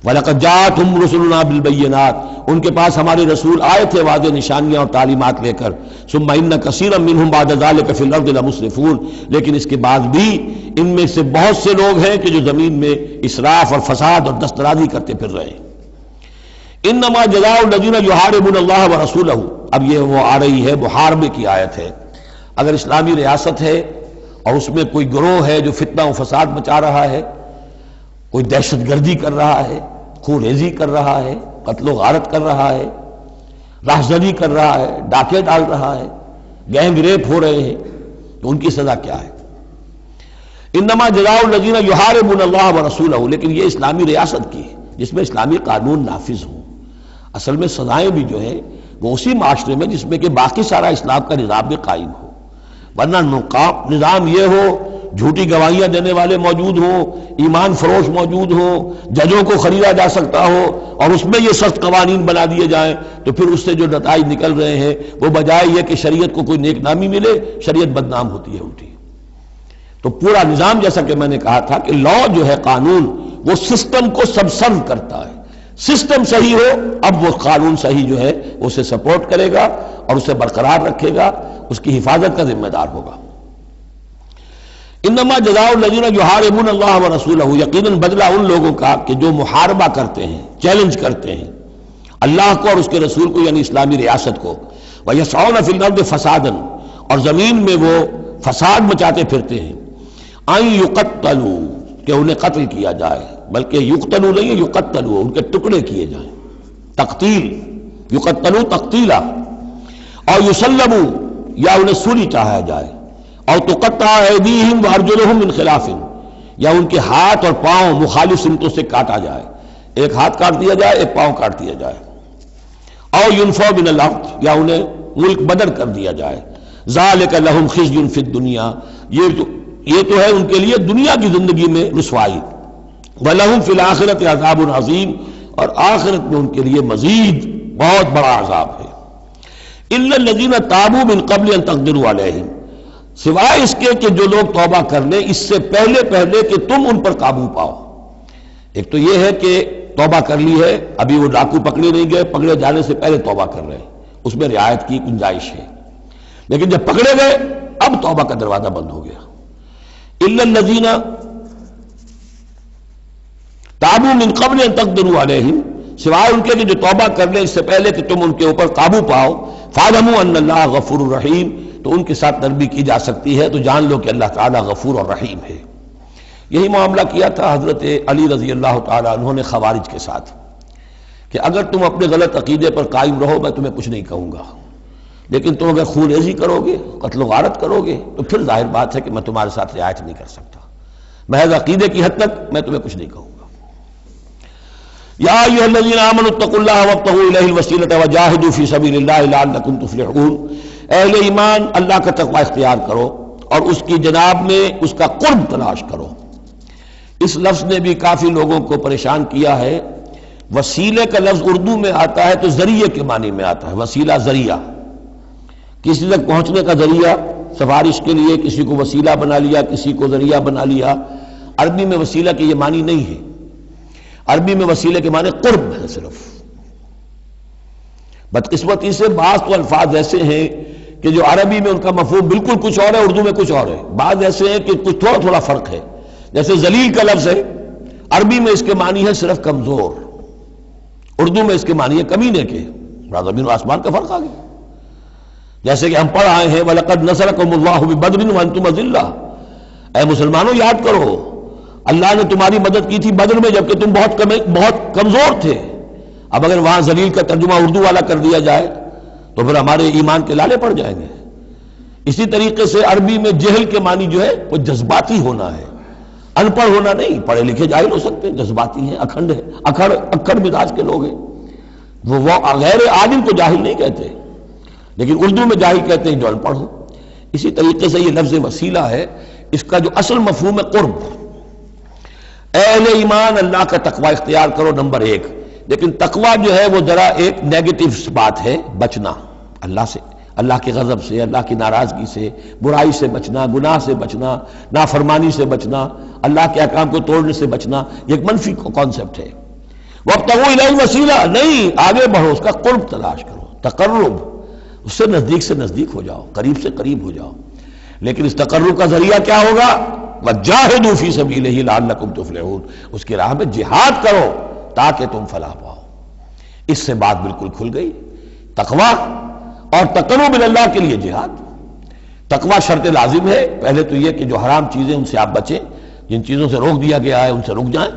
وَلَقَدْ جَاءَتْهُمْ رُسُلُنَا بِالْبَيِّنَاتِ، ان کے پاس ہمارے رسول آئے تھے واضح نشانیاں اور تعلیمات لے کر. ثُمَّ إِنَّ كَثِيرًا مِّنْهُمْ بَعْدَ ذَلِكَ فِي الْأَرْضِ لَمُسْرِفُونَ، لیکن اس کے بعد بھی ان میں سے بہت سے لوگ ہیں کہ جو زمین میں اسراف اور فساد اور دسترازی کرتے پھر رہے ہیں. انما جزاء الذین یحاربون اللہ ورسولہ، اب یہ وہ آ رہی ہے محاربے کی آیت ہے. اگر اسلامی ریاست ہے اور اس میں کوئی گروہ ہے جو فتنہ و فساد مچا رہا ہے، کوئی دہشت گردی کر رہا ہے، خون ریزی کر رہا ہے، قتل و غارت کر رہا ہے، راہزنی کر رہا ہے، ڈاکے ڈال رہا ہے، گینگ ریپ ہو رہے ہیں، تو ان کی سزا کیا ہے؟ انما جزاء الذین یحاربون اللہ ورسولہ، لیکن یہ اسلامی ریاست کی ہے جس میں اسلامی قانون نافذ ہوں. اصل میں سزائیں بھی جو ہیں وہ اسی معاشرے میں جس میں کہ باقی سارا اسلام کا نظام بھی قائم ہو، ورنہ نظام یہ ہو جھوٹی گواہیاں دینے والے موجود ہوں، ایمان فروش موجود ہوں، ججوں کو خریدا جا سکتا ہو اور اس میں یہ سخت قوانین بنا دیے جائیں، تو پھر اس سے جو نتائج نکل رہے ہیں وہ بجائے یہ کہ شریعت کو کوئی نیک نامی ملے، شریعت بدنام ہوتی ہے الٹی. تو پورا نظام جیسا کہ میں نے کہا تھا کہ لا جو ہے قانون وہ سسٹم کو سبسرو کرتا ہے. سسٹم صحیح ہو اب وہ قانون صحیح جو ہے اسے سپورٹ کرے گا اور اسے برقرار رکھے گا، اس کی حفاظت کا ذمہ دار ہوگا. انما جزاء الذین یحاربون اللہ ورسولہ، یقیناً بدلہ ان لوگوں کا کہ جو محاربہ کرتے ہیں، چیلنج کرتے ہیں اللہ کو اور اس کے رسول کو، یعنی اسلامی ریاست کو. ویسعون فی الارض فسادا، اور زمین میں وہ فساد مچاتے پھرتے ہیں. ان یقتلوا، کہ انہیں قتل کیا جائے، بلکہ یقتلوا نہیں ہے یقتلوا، ان کے ٹکڑے کیے جائیں، تقتیل، یقتلوا تقتیلا. اور یسلبوا، یا انہیں سولی چاہا جائے. اور تقطع ایدیہم وارجلہم من خلاف، یا ان کے ہاتھ اور پاؤں مخالف سمتوں سے کاٹا جائے، ایک ہاتھ کاٹ دیا جائے، ایک پاؤں کاٹ دیا جائے. اور ینفوا من الارض، یا انہیں ملک بدر کر دیا جائے. ذالک لہم خزی فی الدنیا، یہ تو ہے ان کے لیے دنیا کی زندگی میں رسوائی. وَلَهُمْ فِي الْآخِرَةِ عَذَابٌ عَظِيمٌ، اور آخرت میں ان کے لیے مزید بہت بڑا عذاب ہے. إِلَّا الَّذِينَ تَابُوا مِن قَبْلِ أَن تَقْدِرُوا عَلَيْهِمْ، سوائے اس کے کہ جو لوگ توبہ کر لیں اس سے پہلے کہ تم ان پر قابو پاؤ. ایک تو یہ ہے کہ توبہ کر لی ہے، ابھی وہ ڈاکو پکڑے نہیں گئے، پکڑے جانے سے پہلے توبہ کر رہے ہیں، اس میں رعایت کی گنجائش ہے، لیکن جب پکڑے گئے اب توبہ کا دروازہ بند ہو گیا۔ الا الذین تابوا من قبل ان تقدروا علیہم، سوائے ان کے کہ جو توبہ کر لیں اس سے پہلے کہ تم ان کے اوپر قابو پاؤ، فاعلموا ان اللہ غفور رحیم، تو ان کے ساتھ نرمی کی جا سکتی ہے، تو جان لو کہ اللہ تعالیٰ غفور اور رحیم ہے۔ یہی معاملہ کیا تھا حضرت علی رضی اللہ تعالیٰ عنہ نے خوارج کے ساتھ کہ اگر تم اپنے غلط عقیدے پر قائم رہو میں تمہیں کچھ نہیں کہوں گا، لیکن تم اگر خون ریزی کرو گے، قتل و غارت کرو گے، تو پھر ظاہر بات ہے کہ میں تمہارے ساتھ رعایت نہیں کر سکتا، محض عقیدے کی حد تک میں تمہیں کچھ نہیں کہوں گا۔ یا ایھا الذین آمنوا اتقوا اللہ وابتغوا الیہ الوسیلۃ وجاہدوا فی سبیل اللہ لعلکم تفلحون، اہل ایمان اللہ کا تقوی اختیار کرو اور اس کی جناب میں اس کا قرب تلاش کرو۔ اس لفظ نے بھی کافی لوگوں کو پریشان کیا ہے۔ وسیلے کا لفظ اردو میں آتا ہے تو ذریعے کے معنی میں آتا ہے، وسیلہ ذریعہ، کسی تک پہنچنے کا ذریعہ، سفارش کے لیے کسی کو وسیلہ بنا لیا، کسی کو ذریعہ بنا لیا۔ عربی میں وسیلہ کے یہ معنی نہیں ہے، عربی میں وسیلے کے معنی قرب ہے صرف۔ بدقسمتی سے بعض تو الفاظ ایسے ہیں کہ جو عربی میں ان کا مفہوم بالکل کچھ اور ہے، اردو میں کچھ اور ہے، بعض ایسے ہیں کہ کچھ تھوڑا تھوڑا فرق ہے۔ جیسے ذلیل کا لفظ ہے، عربی میں اس کے معنی ہے صرف کمزور، اردو میں اس کے معنی ہے کمینے کے، زمین و آسمان کا فرق آ گیا۔ جیسے کہ ہم پڑھ آئے ہیں وَلَقَدْ نَصَرَكُمُ اللَّهُ بِبَدْرٍ وَأَنْتُمْ أَذِلَّةٌ، اے مسلمانوں یاد کرو اللہ نے تمہاری مدد کی تھی بدر میں جبکہ تم بہت کمزور تھے۔ اب اگر وہاں ذلیل کا ترجمہ اردو والا کر دیا جائے تو پھر ہمارے ایمان کے لالے پڑ جائیں گے۔ اسی طریقے سے عربی میں جہل کے معنی جو ہے وہ جذباتی ہونا ہے، ان پڑھ ہونا نہیں، پڑھے لکھے جاہل ہو سکتے ہیں، جذباتی ہیں، اکھنڈ ہے، اکھڑ مزاج کے لوگ ہیں، وہ غیر عالم کو جاہل نہیں کہتے، لیکن اردو میں جاہل کہتے ہیں جو ان پڑھ ہو۔ اسی طریقے سے یہ لفظ وسیلہ ہے، اس کا جو اصل مفہوم ہے قرب۔ اہل ایمان اللہ کا تقوی اختیار کرو نمبر ایک، لیکن تقوی جو ہے وہ ذرا ایک نیگیٹو بات ہے، بچنا اللہ سے، اللہ کے غضب سے، اللہ کی ناراضگی سے، برائی سے بچنا، گناہ سے بچنا، نافرمانی سے بچنا، اللہ کے احکام کو توڑنے سے بچنا، یہ ایک منفی کانسیپٹ ہے۔ وابتغوا الیہ الوسیلہ، نہیں، آگے بڑھو، اس کا قرب تلاش کرو، تقرب، اس سے نزدیک ہو جاؤ، قریب سے قریب ہو جاؤ۔ لیکن اس تقرب کا ذریعہ کیا ہوگا؟ وَجَاهِدُوا فِي سَبِيلِهِ لَعَلَّكُمْ تُفْلِحُونَ، اس کی راہ میں جہاد کرو تاکہ تم فلاح پاؤ۔ اس سے بات بالکل کھل گئی۔ تقوی اور تقرب اللہ کے لیے جہاد۔ تقوی شرط لازم ہے، پہلے تو یہ کہ جو حرام چیزیں ان سے آپ بچیں، جن چیزوں سے روک دیا گیا ہے ان سے رک جائیں،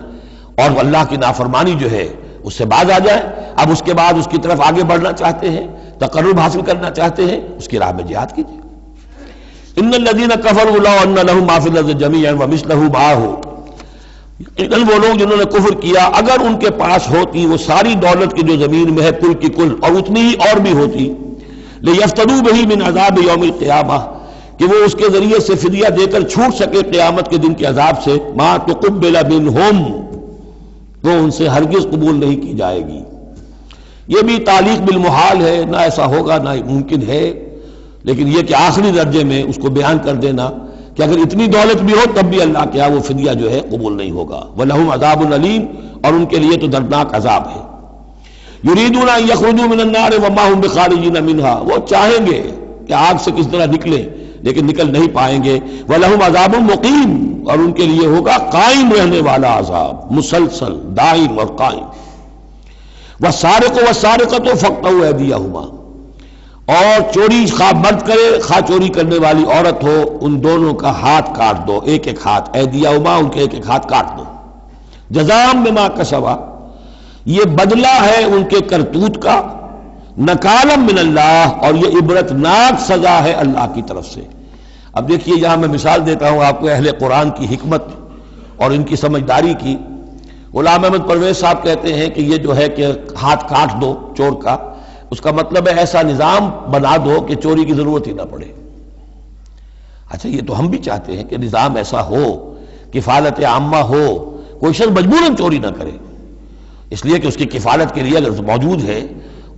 اور اللہ کی نافرمانی جو ہے اس سے باز آ جائیں۔ اب اس کے بعد اس کی طرف آگے بڑھنا چاہتے ہیں، تقرب حاصل کرنا چاہتے ہیں، اس کی راہ میں جہاد کیجیے۔ ان الذین کفروا لو ان لهم ما فی الارض جمیعا ومثلہ معہ، یقیناً وہ لوگ جنہوں نے کفر کیا اگر ان کے پاس ہوتی وہ ساری دولت کی جو زمین میں ہے کل کی کل اور اتنی ہی اور بھی ہوتی، لیفتدوا بہ من عذاب یوم القیامہ، کہ وہ اس کے ذریعے سے فدیہ دے کر چھوٹ سکے قیامت کے دن کے عذاب سے، ما تقبل منہم، وہ ان سے ہرگز قبول نہیں کی جائے گی۔ یہ بھی تعلیق بالمحال ہے، نہ ایسا ہوگا نہ ممکن ہے، لیکن یہ کہ آخری درجے میں اس کو بیان کر دینا کہ اگر اتنی دولت بھی ہو تب بھی اللہ کیا وہ فدیہ جو ہے قبول نہیں ہوگا۔ وَلَهُمْ عَذَابٌ أَلِيمٌ، اور ان کے لیے تو دردناک عذاب ہے۔ يُرِيدُونَ أَن يَخْرُجُوا مِنَ النَّارِ وَمَا هُمْ بِخَارِجِينَ مِنْهَا، وہ چاہیں گے کہ آگ سے کس طرح نکلیں لیکن نکل نہیں پائیں گے۔ وَلَهُمْ عَذَابٌ مُقِيمٌ، اور ان کے لیے ہوگا قائم رہنے والا عذاب، مسلسل دائم اور قائم۔ وَالسَّارِقُ وَالسَّارِقَةُ فَاقْطَعُوا أَيْدِيَهُمَا، اور چوری خواہ مرد کرے خواہ چوری کرنے والی عورت ہو، ان دونوں کا ہاتھ کاٹ دو، ایک ایک ہاتھ، ایدیہما، ان کے ایک ایک ہاتھ کاٹ دو۔ جزاء بما کسبا، یہ بدلہ ہے ان کے کرتوت کا، نکالا من اللہ، اور یہ عبرتناک سزا ہے اللہ کی طرف سے۔ اب دیکھیے یہاں میں مثال دیتا ہوں آپ کو اہل قرآن کی حکمت اور ان کی سمجھداری کی۔ غلام احمد پرویز صاحب کہتے ہیں کہ یہ جو ہے کہ ہاتھ کاٹ دو چور کا، اس کا مطلب ہے ایسا نظام بنا دو کہ چوری کی ضرورت ہی نہ پڑے۔ اچھا یہ تو ہم بھی چاہتے ہیں کہ نظام ایسا ہو، کفالت عامہ ہو، کوئی شخص مجبوراً چوری نہ کرے، اس لیے کہ اس کی کفالت کے لیے اگر موجود ہے،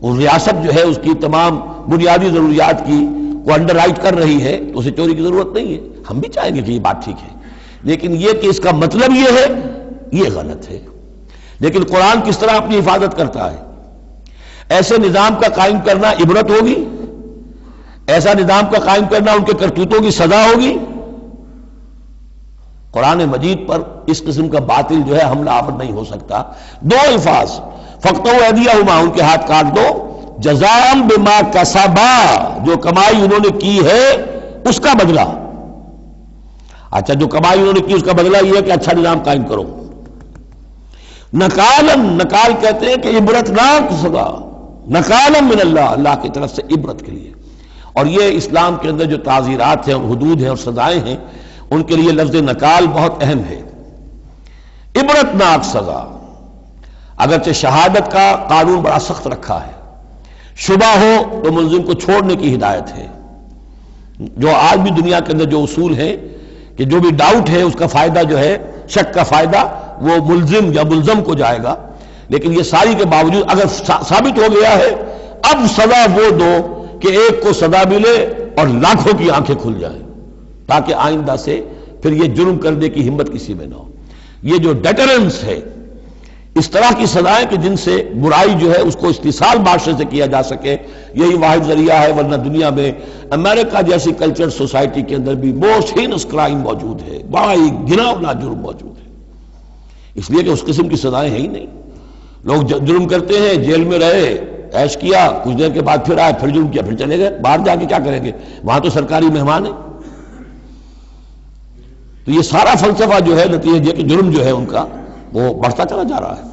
وہ ریاست جو ہے اس کی تمام بنیادی ضروریات کی کو انڈر رائٹ کر رہی ہے تو اسے چوری کی ضرورت نہیں ہے۔ ہم بھی چاہیں گے کہ یہ بات ٹھیک ہے، لیکن یہ کہ اس کا مطلب یہ ہے، یہ غلط ہے۔ لیکن قرآن کس طرح اپنی حفاظت کرتا ہے؟ ایسے نظام کا قائم کرنا عبرت ہوگی؟ ایسا نظام کا قائم کرنا ان کے کرتوتوں کی سزا ہوگی؟ قرآن مجید پر اس قسم کا باطل جو ہے حملہ آور نہیں ہو سکتا۔ دو الفاظ، فَاقْطَعُوا أَيْدِيَهُمَا، ان کے ہاتھ کاٹ دو، جزاء بما کسبا، جو کمائی انہوں نے کی ہے اس کا بدلہ۔ اچھا، جو کمائی انہوں نے کی اس کا بدلہ یہ ہے کہ اچھا نظام قائم کرو۔ نکالن، نکال کہتے ہیں کہ عبرتناک سزا، نکالن من اللہ، اللہ کی طرف سے عبرت کے لیے۔ اور یہ اسلام کے اندر جو تعزیرات ہیں اور حدود ہیں اور سزائیں ہیں، ان کے لیے لفظ نکال بہت اہم ہے۔ عبرتناک سزا، اگرچہ شہادت کا قانون بڑا سخت رکھا ہے، شبہ ہو تو ملزم کو چھوڑنے کی ہدایت ہے۔ جو آج بھی دنیا کے اندر جو اصول ہیں کہ جو بھی ڈاؤٹ ہے اس کا فائدہ جو ہے، شک کا فائدہ وہ ملزم یا ملزم کو جائے گا، لیکن یہ ساری کے باوجود اگر ثابت ہو گیا ہے، اب سزا وہ دو کہ ایک کو سزا ملے اور لاکھوں کی آنکھیں کھل جائیں، تاکہ آئندہ سے پھر یہ جرم کرنے کی ہمت کسی میں نہ ہو۔ یہ جو ڈیٹرنس ہے، اس طرح کی سزائیں کہ جن سے برائی جو ہے اس کو استحصال معاشرے سے کیا جا سکے، یہی واحد ذریعہ ہے، ورنہ دنیا میں امریکہ جیسی کلچر سوسائٹی کے اندر بھی موسٹ ہینس کرائم موجود ہے، بڑا ہی گھناؤنا جرم موجود ہے، اس لیے کہ اس قسم کی سزائیں ہیں ہی نہیں۔ لوگ جرم کرتے ہیں، جیل میں رہے، عیش کیا، کچھ دیر کے بعد پھر آئے، پھر جرم کیا، پھر چلے گئے، باہر جا کے کیا کریں گے، وہاں تو سرکاری مہمان ہیں۔ تو یہ سارا فلسفہ جو ہے نتیجہ کہ جرم جو ہے ان کا وہ بڑھتا چلا جا رہا ہے۔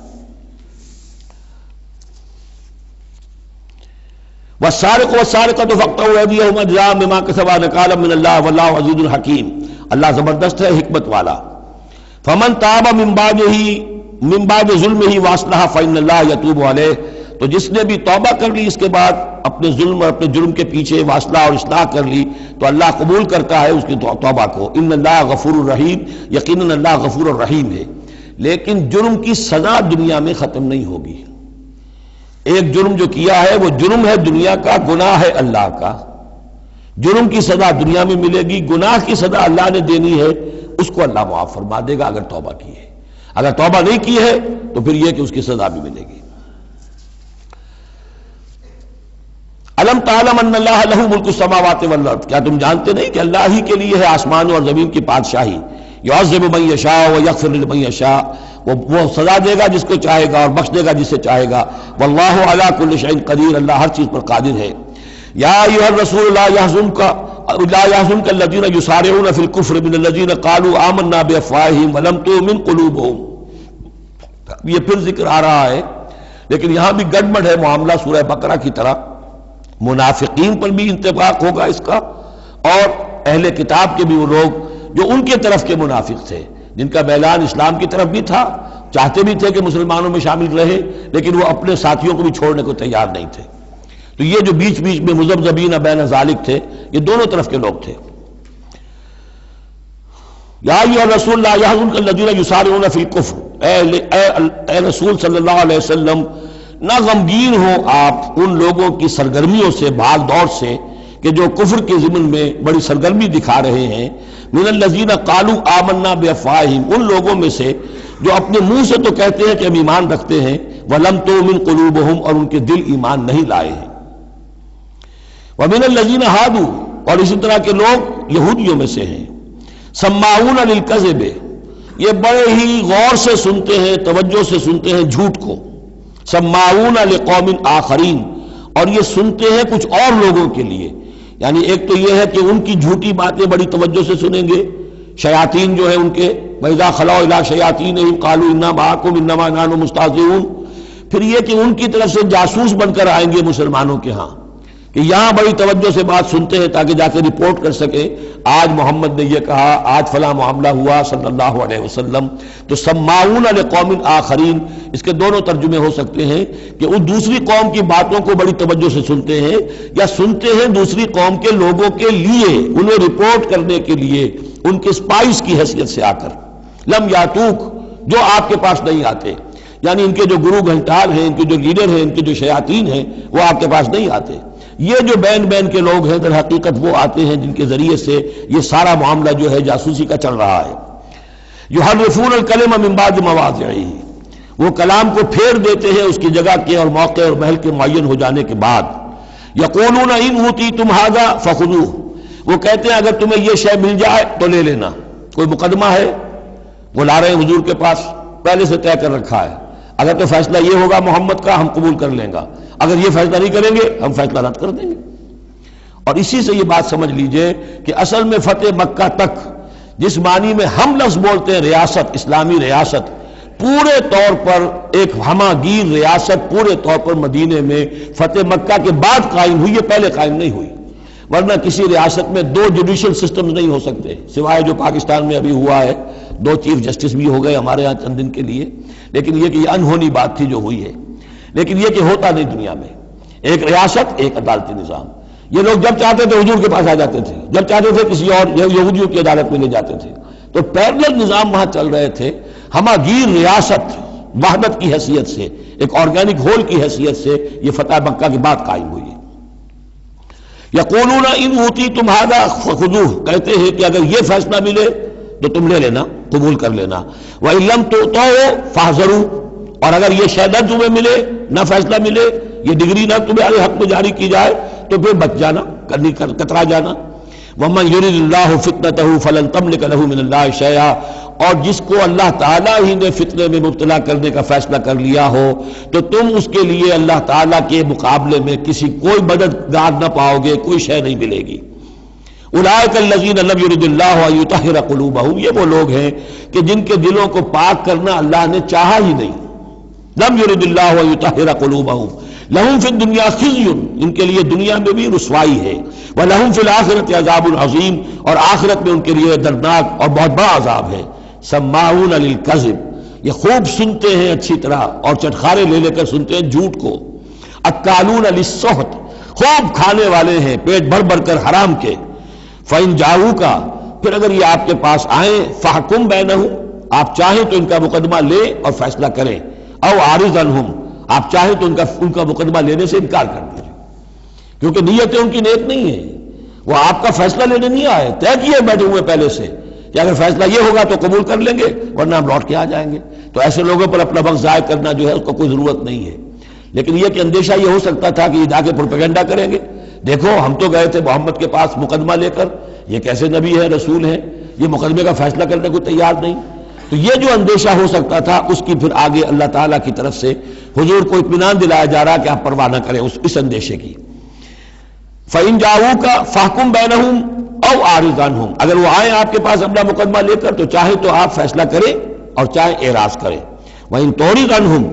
والسارق والسارقۃ فاقطعوا أيديهما جزاء بما كسبا نكالا من الله والله عزيز حكيم، اللہ زبردست ہے، حکمت والا۔ فمن تاب من بعد ظلمه واصلح فإن الله يتوب عليه، تو جس نے بھی توبہ کر لی اس کے بعد اپنے ظلم اور اپنے جرم کے پیچھے واصلہ اور اصلاح کر لی تو اللہ قبول کرتا ہے اس کی توبہ کو۔ ان اللہ غفور الرحیم، یقیناً اللہ غفور الرحیم ہے۔ لیکن جرم کی سزا دنیا میں ختم نہیں ہوگی۔ ایک جرم جو کیا ہے وہ جرم ہے دنیا کا، گناہ ہے اللہ کا۔ جرم کی سزا دنیا میں ملے گی، گناہ کی سزا اللہ نے دینی ہے، اس کو اللہ معاف فرما دے گا اگر توبہ کی ہے۔ اگر توبہ نہیں کی ہے تو پھر یہ کہ اس کی سزا بھی ملے گی۔ الم تعلم ان اللہ لہ ملک السماوات والارض، کیا تم جانتے نہیں کہ اللہ ہی کے لیے ہے آسمانوں اور زمین کی بادشاہی۔ یعذب من یشاء ویغفر لمن یشاء، وہ سزا دے گا جس کو چاہے گا اور بخش دے گا جسے چاہے گا۔ واللہ علی کل شیء قدیر، اللہ ہر چیز پر قادر ہے۔ یا ایھا الرسول لا يحزنک الذین یسارعون فی الکفر من الذین قالوا آمنا بافواہہم ولم تؤمن قلوبہم۔ یہ پھر ذکر آ رہا ہے، لیکن یہاں بھی گڑبڑ ہے معاملہ سورہ بقرہ کی طرح۔ منافقین پر بھی انطباق ہوگا اس کا، اور اہل کتاب کے بھی وہ لوگ جو ان کے طرف کے منافق تھے، جن کا میلان اسلام کی طرف بھی تھا، چاہتے بھی تھے کہ مسلمانوں میں شامل رہے، لیکن وہ اپنے ساتھیوں کو بھی چھوڑنے کو تیار نہیں تھے۔ تو یہ جو بیچ بیچ میں مذبذبین بین ذالک تھے، یہ دونوں طرف کے لوگ تھے۔ یا ایھا الرسول لا يحزنک الذین یسارعون فی الکفر، اے رسول صلی اللہ علیہ وسلم، نہ غمگین ہو آپ ان لوگوں کی سرگرمیوں سے، بھاگ دوڑ سے، کہ جو کفر کے ضمن میں بڑی سرگرمی دکھا رہے ہیں۔ من الذین قالوا آمنا بافواہہم، ان لوگوں میں سے جو اپنے منہ سے تو کہتے ہیں کہ ہم ایمان رکھتے ہیں، ولم تؤمن قلوبہم، اور ان کے دل ایمان نہیں لائے ہیں۔ ومن الذین ہادوا، اور اسی طرح کے لوگ یہودیوں میں سے ہیں۔ سماعون للکذب، یہ بڑے ہی غور سے سنتے ہیں، توجہ سے سنتے ہیں جھوٹ کو۔ سماعون لقوم آخرین، اور یہ سنتے ہیں کچھ اور لوگوں کے لیے، یعنی ایک تو یہ ہے کہ ان کی جھوٹی باتیں بڑی توجہ سے سنیں گے، شیاطین جو ہیں ان کے، وَإِذَا خَلَوْا إِلَىٰ شَيَاطِينِهِمْ قَالُوا إِنَّا مَعَكُمْ إِنَّمَا نَحْنُ مُسْتَهْزِئُونَ۔ پھر یہ کہ ان کی طرف سے جاسوس بن کر آئیں گے مسلمانوں کے ہاں، کہ یہاں بڑی توجہ سے بات سنتے ہیں تاکہ جا کے رپورٹ کر سکیں، آج محمد نے یہ کہا، آج فلاں معاملہ ہوا صلی اللہ علیہ وسلم۔ تو سماعون لقوم آخرین، اس کے دونوں ترجمے ہو سکتے ہیں کہ وہ دوسری قوم کی باتوں کو بڑی توجہ سے سنتے ہیں، یا سنتے ہیں دوسری قوم کے لوگوں کے لیے، انہیں رپورٹ کرنے کے لیے، ان کے اسپائس کی حیثیت سے آ کر۔ لم یاتوک، جو آپ کے پاس نہیں آتے، یعنی ان کے جو گرو گھنٹال ہیں، ان کے جو لیڈر ہیں، ان کے جو شیاطین ہیں، وہ آپ کے پاس نہیں آتے۔ یہ جو بین بین کے لوگ ہیں در حقیقت وہ آتے ہیں جن کے ذریعے سے یہ سارا معاملہ جو ہے جاسوسی کا چل رہا ہے۔ یحرفون الکلم من بعد مواضعہ، وہ کلام کو پھیر دیتے ہیں اس کی جگہ کے اور موقع اور محل کے معین ہو جانے کے بعد. یقولون ان اوتیتم ھذا فخذوہ، وہ کہتے ہیں اگر تمہیں یہ شے مل جائے تو لے لینا. کوئی مقدمہ ہے، وہ لا رہے ہیں حضور کے پاس، پہلے سے طے کر رکھا ہے، اگر تو فیصلہ یہ ہوگا محمد کا ہم قبول کر لیں گا، اگر یہ فیصلہ نہیں کریں گے ہم فیصلہ رد کر دیں گے. اور اسی سے یہ بات سمجھ لیجئے کہ اصل میں فتح مکہ تک جس معنی میں ہم لفظ بولتے ہیں ریاست، اسلامی ریاست، پورے طور پر ایک ہمہ گیر ریاست پورے طور پر مدینے میں فتح مکہ کے بعد قائم ہوئی ہے، پہلے قائم نہیں ہوئی. ورنہ کسی ریاست میں دو جوڈیشل سسٹمز نہیں ہو سکتے، سوائے جو پاکستان میں ابھی ہوا ہے، 2 چیف جسٹس بھی ہو گئے ہمارے ہاں چند دن کے لیے، لیکن یہ کہ یہ انہونی بات تھی جو ہوئی ہے. لیکن یہ کہ ہوتا نہیں دنیا میں، ایک ریاست ایک عدالتی نظام. یہ لوگ جب چاہتے تھے حضور کے پاس آ جاتے تھے، جب چاہتے تھے کسی اور یہودیوں کی عدالت میں لے جاتے تھے. تو پیرلل نظام وہاں چل رہے تھے. ہمہ گیر ریاست وحدت کی حیثیت سے، ایک آرگینک ہول کی حیثیت سے یہ فتح مکہ کے بعد قائم ہوئی ہے. یقولون ان اوتیتم ھذا فخذوہ، کہتے ہیں کہ اگر یہ فیصلہ ملے تو تم لے لینا، قبول کر لینا. وَإِن لَّمْ تُؤْتَوْا فَاحْذَرُوا، اور اگر یہ شہادت تمہیں ملے، نہ فیصلہ ملے، یہ ڈگری نہ تمہارے حق میں جاری کی جائے تو پھر بچ جانا، کترا جانا. وَمَن يُرِدِ اللَّهُ فِتْنَتَهُ فَلَن تَمْلِكَ لَهُ مِنَ اللَّهِ شَيْئًا، اور جس کو اللہ تعالیٰ ہی نے فتنے میں مبتلا کرنے کا فیصلہ کر لیا ہو تو تم اس کے لیے اللہ تعالیٰ کے مقابلے میں کوئی مددگار نہ پاؤ گے، کوئی شے نہیں ملے گی. اولئک الذین لم یرد اللہ ان یطہر قلوبہم، یہ وہ لوگ ہیں کہ جن کے دلوں کو پاک کرنا اللہ نے چاہا ہی نہیں. لم یرد اللہ ان یطہر قلوبہم لہم فی الدنیا خزی، ان کے لیے دنیا میں بھی رسوائی ہے. ولہم فی الآخرۃ عذاب عظیم، اور آخرت میں ان کے لیے دردناک اور بہت بڑا عذاب ہے. سماعون للکذب، یہ خوب سنتے ہیں اچھی طرح اور چٹخارے لے لے کر سنتے ہیں جھوٹ کو. اکالون للسحت، خوب کھانے والے ہیں پیٹ بھر بھر کر حرام کے. فإن جاؤوک، پھر اگر یہ آپ کے پاس آئیں، فحکم بینہم، آپ چاہیں تو ان کا مقدمہ لیں اور فیصلہ کریں. او اعرض عنہم، آپ چاہیں تو ان کا مقدمہ لینے سے انکار کر دیجیے، کیونکہ نیتیں ان کی نیک نہیں ہیں. وہ آپ کا فیصلہ لینے نہیں آئے، طے کیے بیٹھے ہوئے پہلے سے کہ اگر فیصلہ یہ ہوگا تو قبول کر لیں گے ورنہ ہم لوٹ کے آ جائیں گے. تو ایسے لوگوں پر اپنا وقت ضائع کرنا جو ہے اس کو کوئی ضرورت نہیں ہے. لیکن یہ کہ اندیشہ یہ ہو سکتا تھا کہ یہ جا کے پروپیگنڈا کریں گے، دیکھو ہم تو گئے تھے محمد کے پاس مقدمہ لے کر، یہ کیسے نبی ہے رسول ہے، یہ مقدمے کا فیصلہ کرنے کو تیار نہیں. تو یہ جو اندیشہ ہو سکتا تھا اس کی پھر آگے اللہ تعالیٰ کی طرف سے حضور کو اطمینان دلایا جا رہا کہ آپ پرواہ نہ کریں اس اندیشے کی. فَإِن جَاءُوكَ فَاحْكُم بَيْنَهُمْ أَوْ أَعْرِضْ عَنْهُمْ، اگر وہ آئیں آپ کے پاس اپنا مقدمہ لے کر تو چاہے تو آپ فیصلہ کریں اور چاہے اعراض کریں. وَإِن تُعْرِضْ عَنْهُمْ،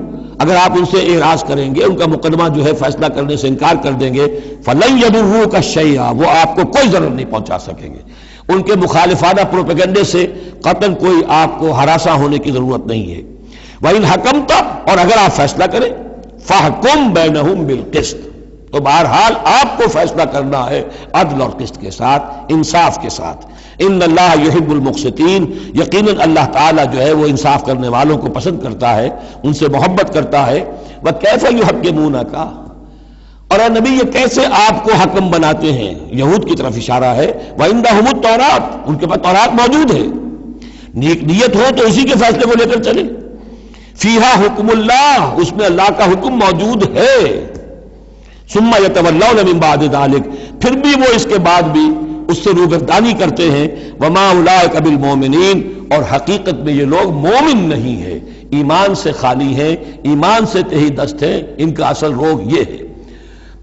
اگر آپ ان سے اعراض کریں گے، ان کا مقدمہ جو ہے فیصلہ کرنے سے انکار کر دیں گے، فَلَن يَضُرُّوكَ شَيْئًا، وہ آپ کو کوئی ضرر نہیں پہنچا سکیں گے. ان کے مخالفانہ پروپیگنڈے سے قطعاً کوئی آپ کو ہراساں ہونے کی ضرورت نہیں ہے. وَإِنْ حَكَمْتَ، اور اگر آپ فیصلہ کریں، فَحْكُم بَيْنَهُمْ بِالْقِسْطِ، تو بہرحال آپ کو فیصلہ کرنا ہے عدل اور قسط کے ساتھ، انصاف کے ساتھ. ان اللہ یحب المقسطین، یقیناً اللہ تعالیٰ جو ہے وہ انصاف کرنے والوں کو پسند کرتا ہے، ان سے محبت کرتا ہے. وَكَيْفَ يُحَكِّمُونَكَ، اور اے نبی یہ کیسے آپ کو حکم بناتے ہیں، یہود کی طرف اشارہ ہے. وَعِندَهُمُ التَّوْرَاۃ، ان کے پاس تورات موجود ہے، نیت ہو تو اسی کے فیصلے کو لے کر چلیں. فِيهَا حُكْمُ اللَّهِ، اس میں اللہ کا حکم موجود ہے. ثُمَّ يَتَوَلَّوْنَ مِن بَعْدِ ذَلِكَ، پھر بھی وہ اس کے بعد بھی اس سے روگردانی کرتے ہیں. وَمَا أُولَٰئِكَ بِالْمُؤْمِنِينَ، اور حقیقت میں یہ لوگ مومن نہیں ہیں، ایمان سے خالی ہیں، ایمان سے تہی دست ہیں، ان کا اصل روگ یہ ہے.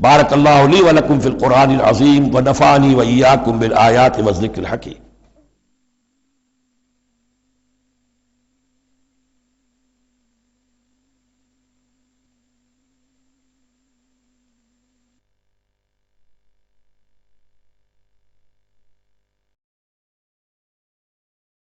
بارک اللہ لی ولکم فی القرآن العظیم ونفعنی وإیاکم بالآیات والذکر الحکیم.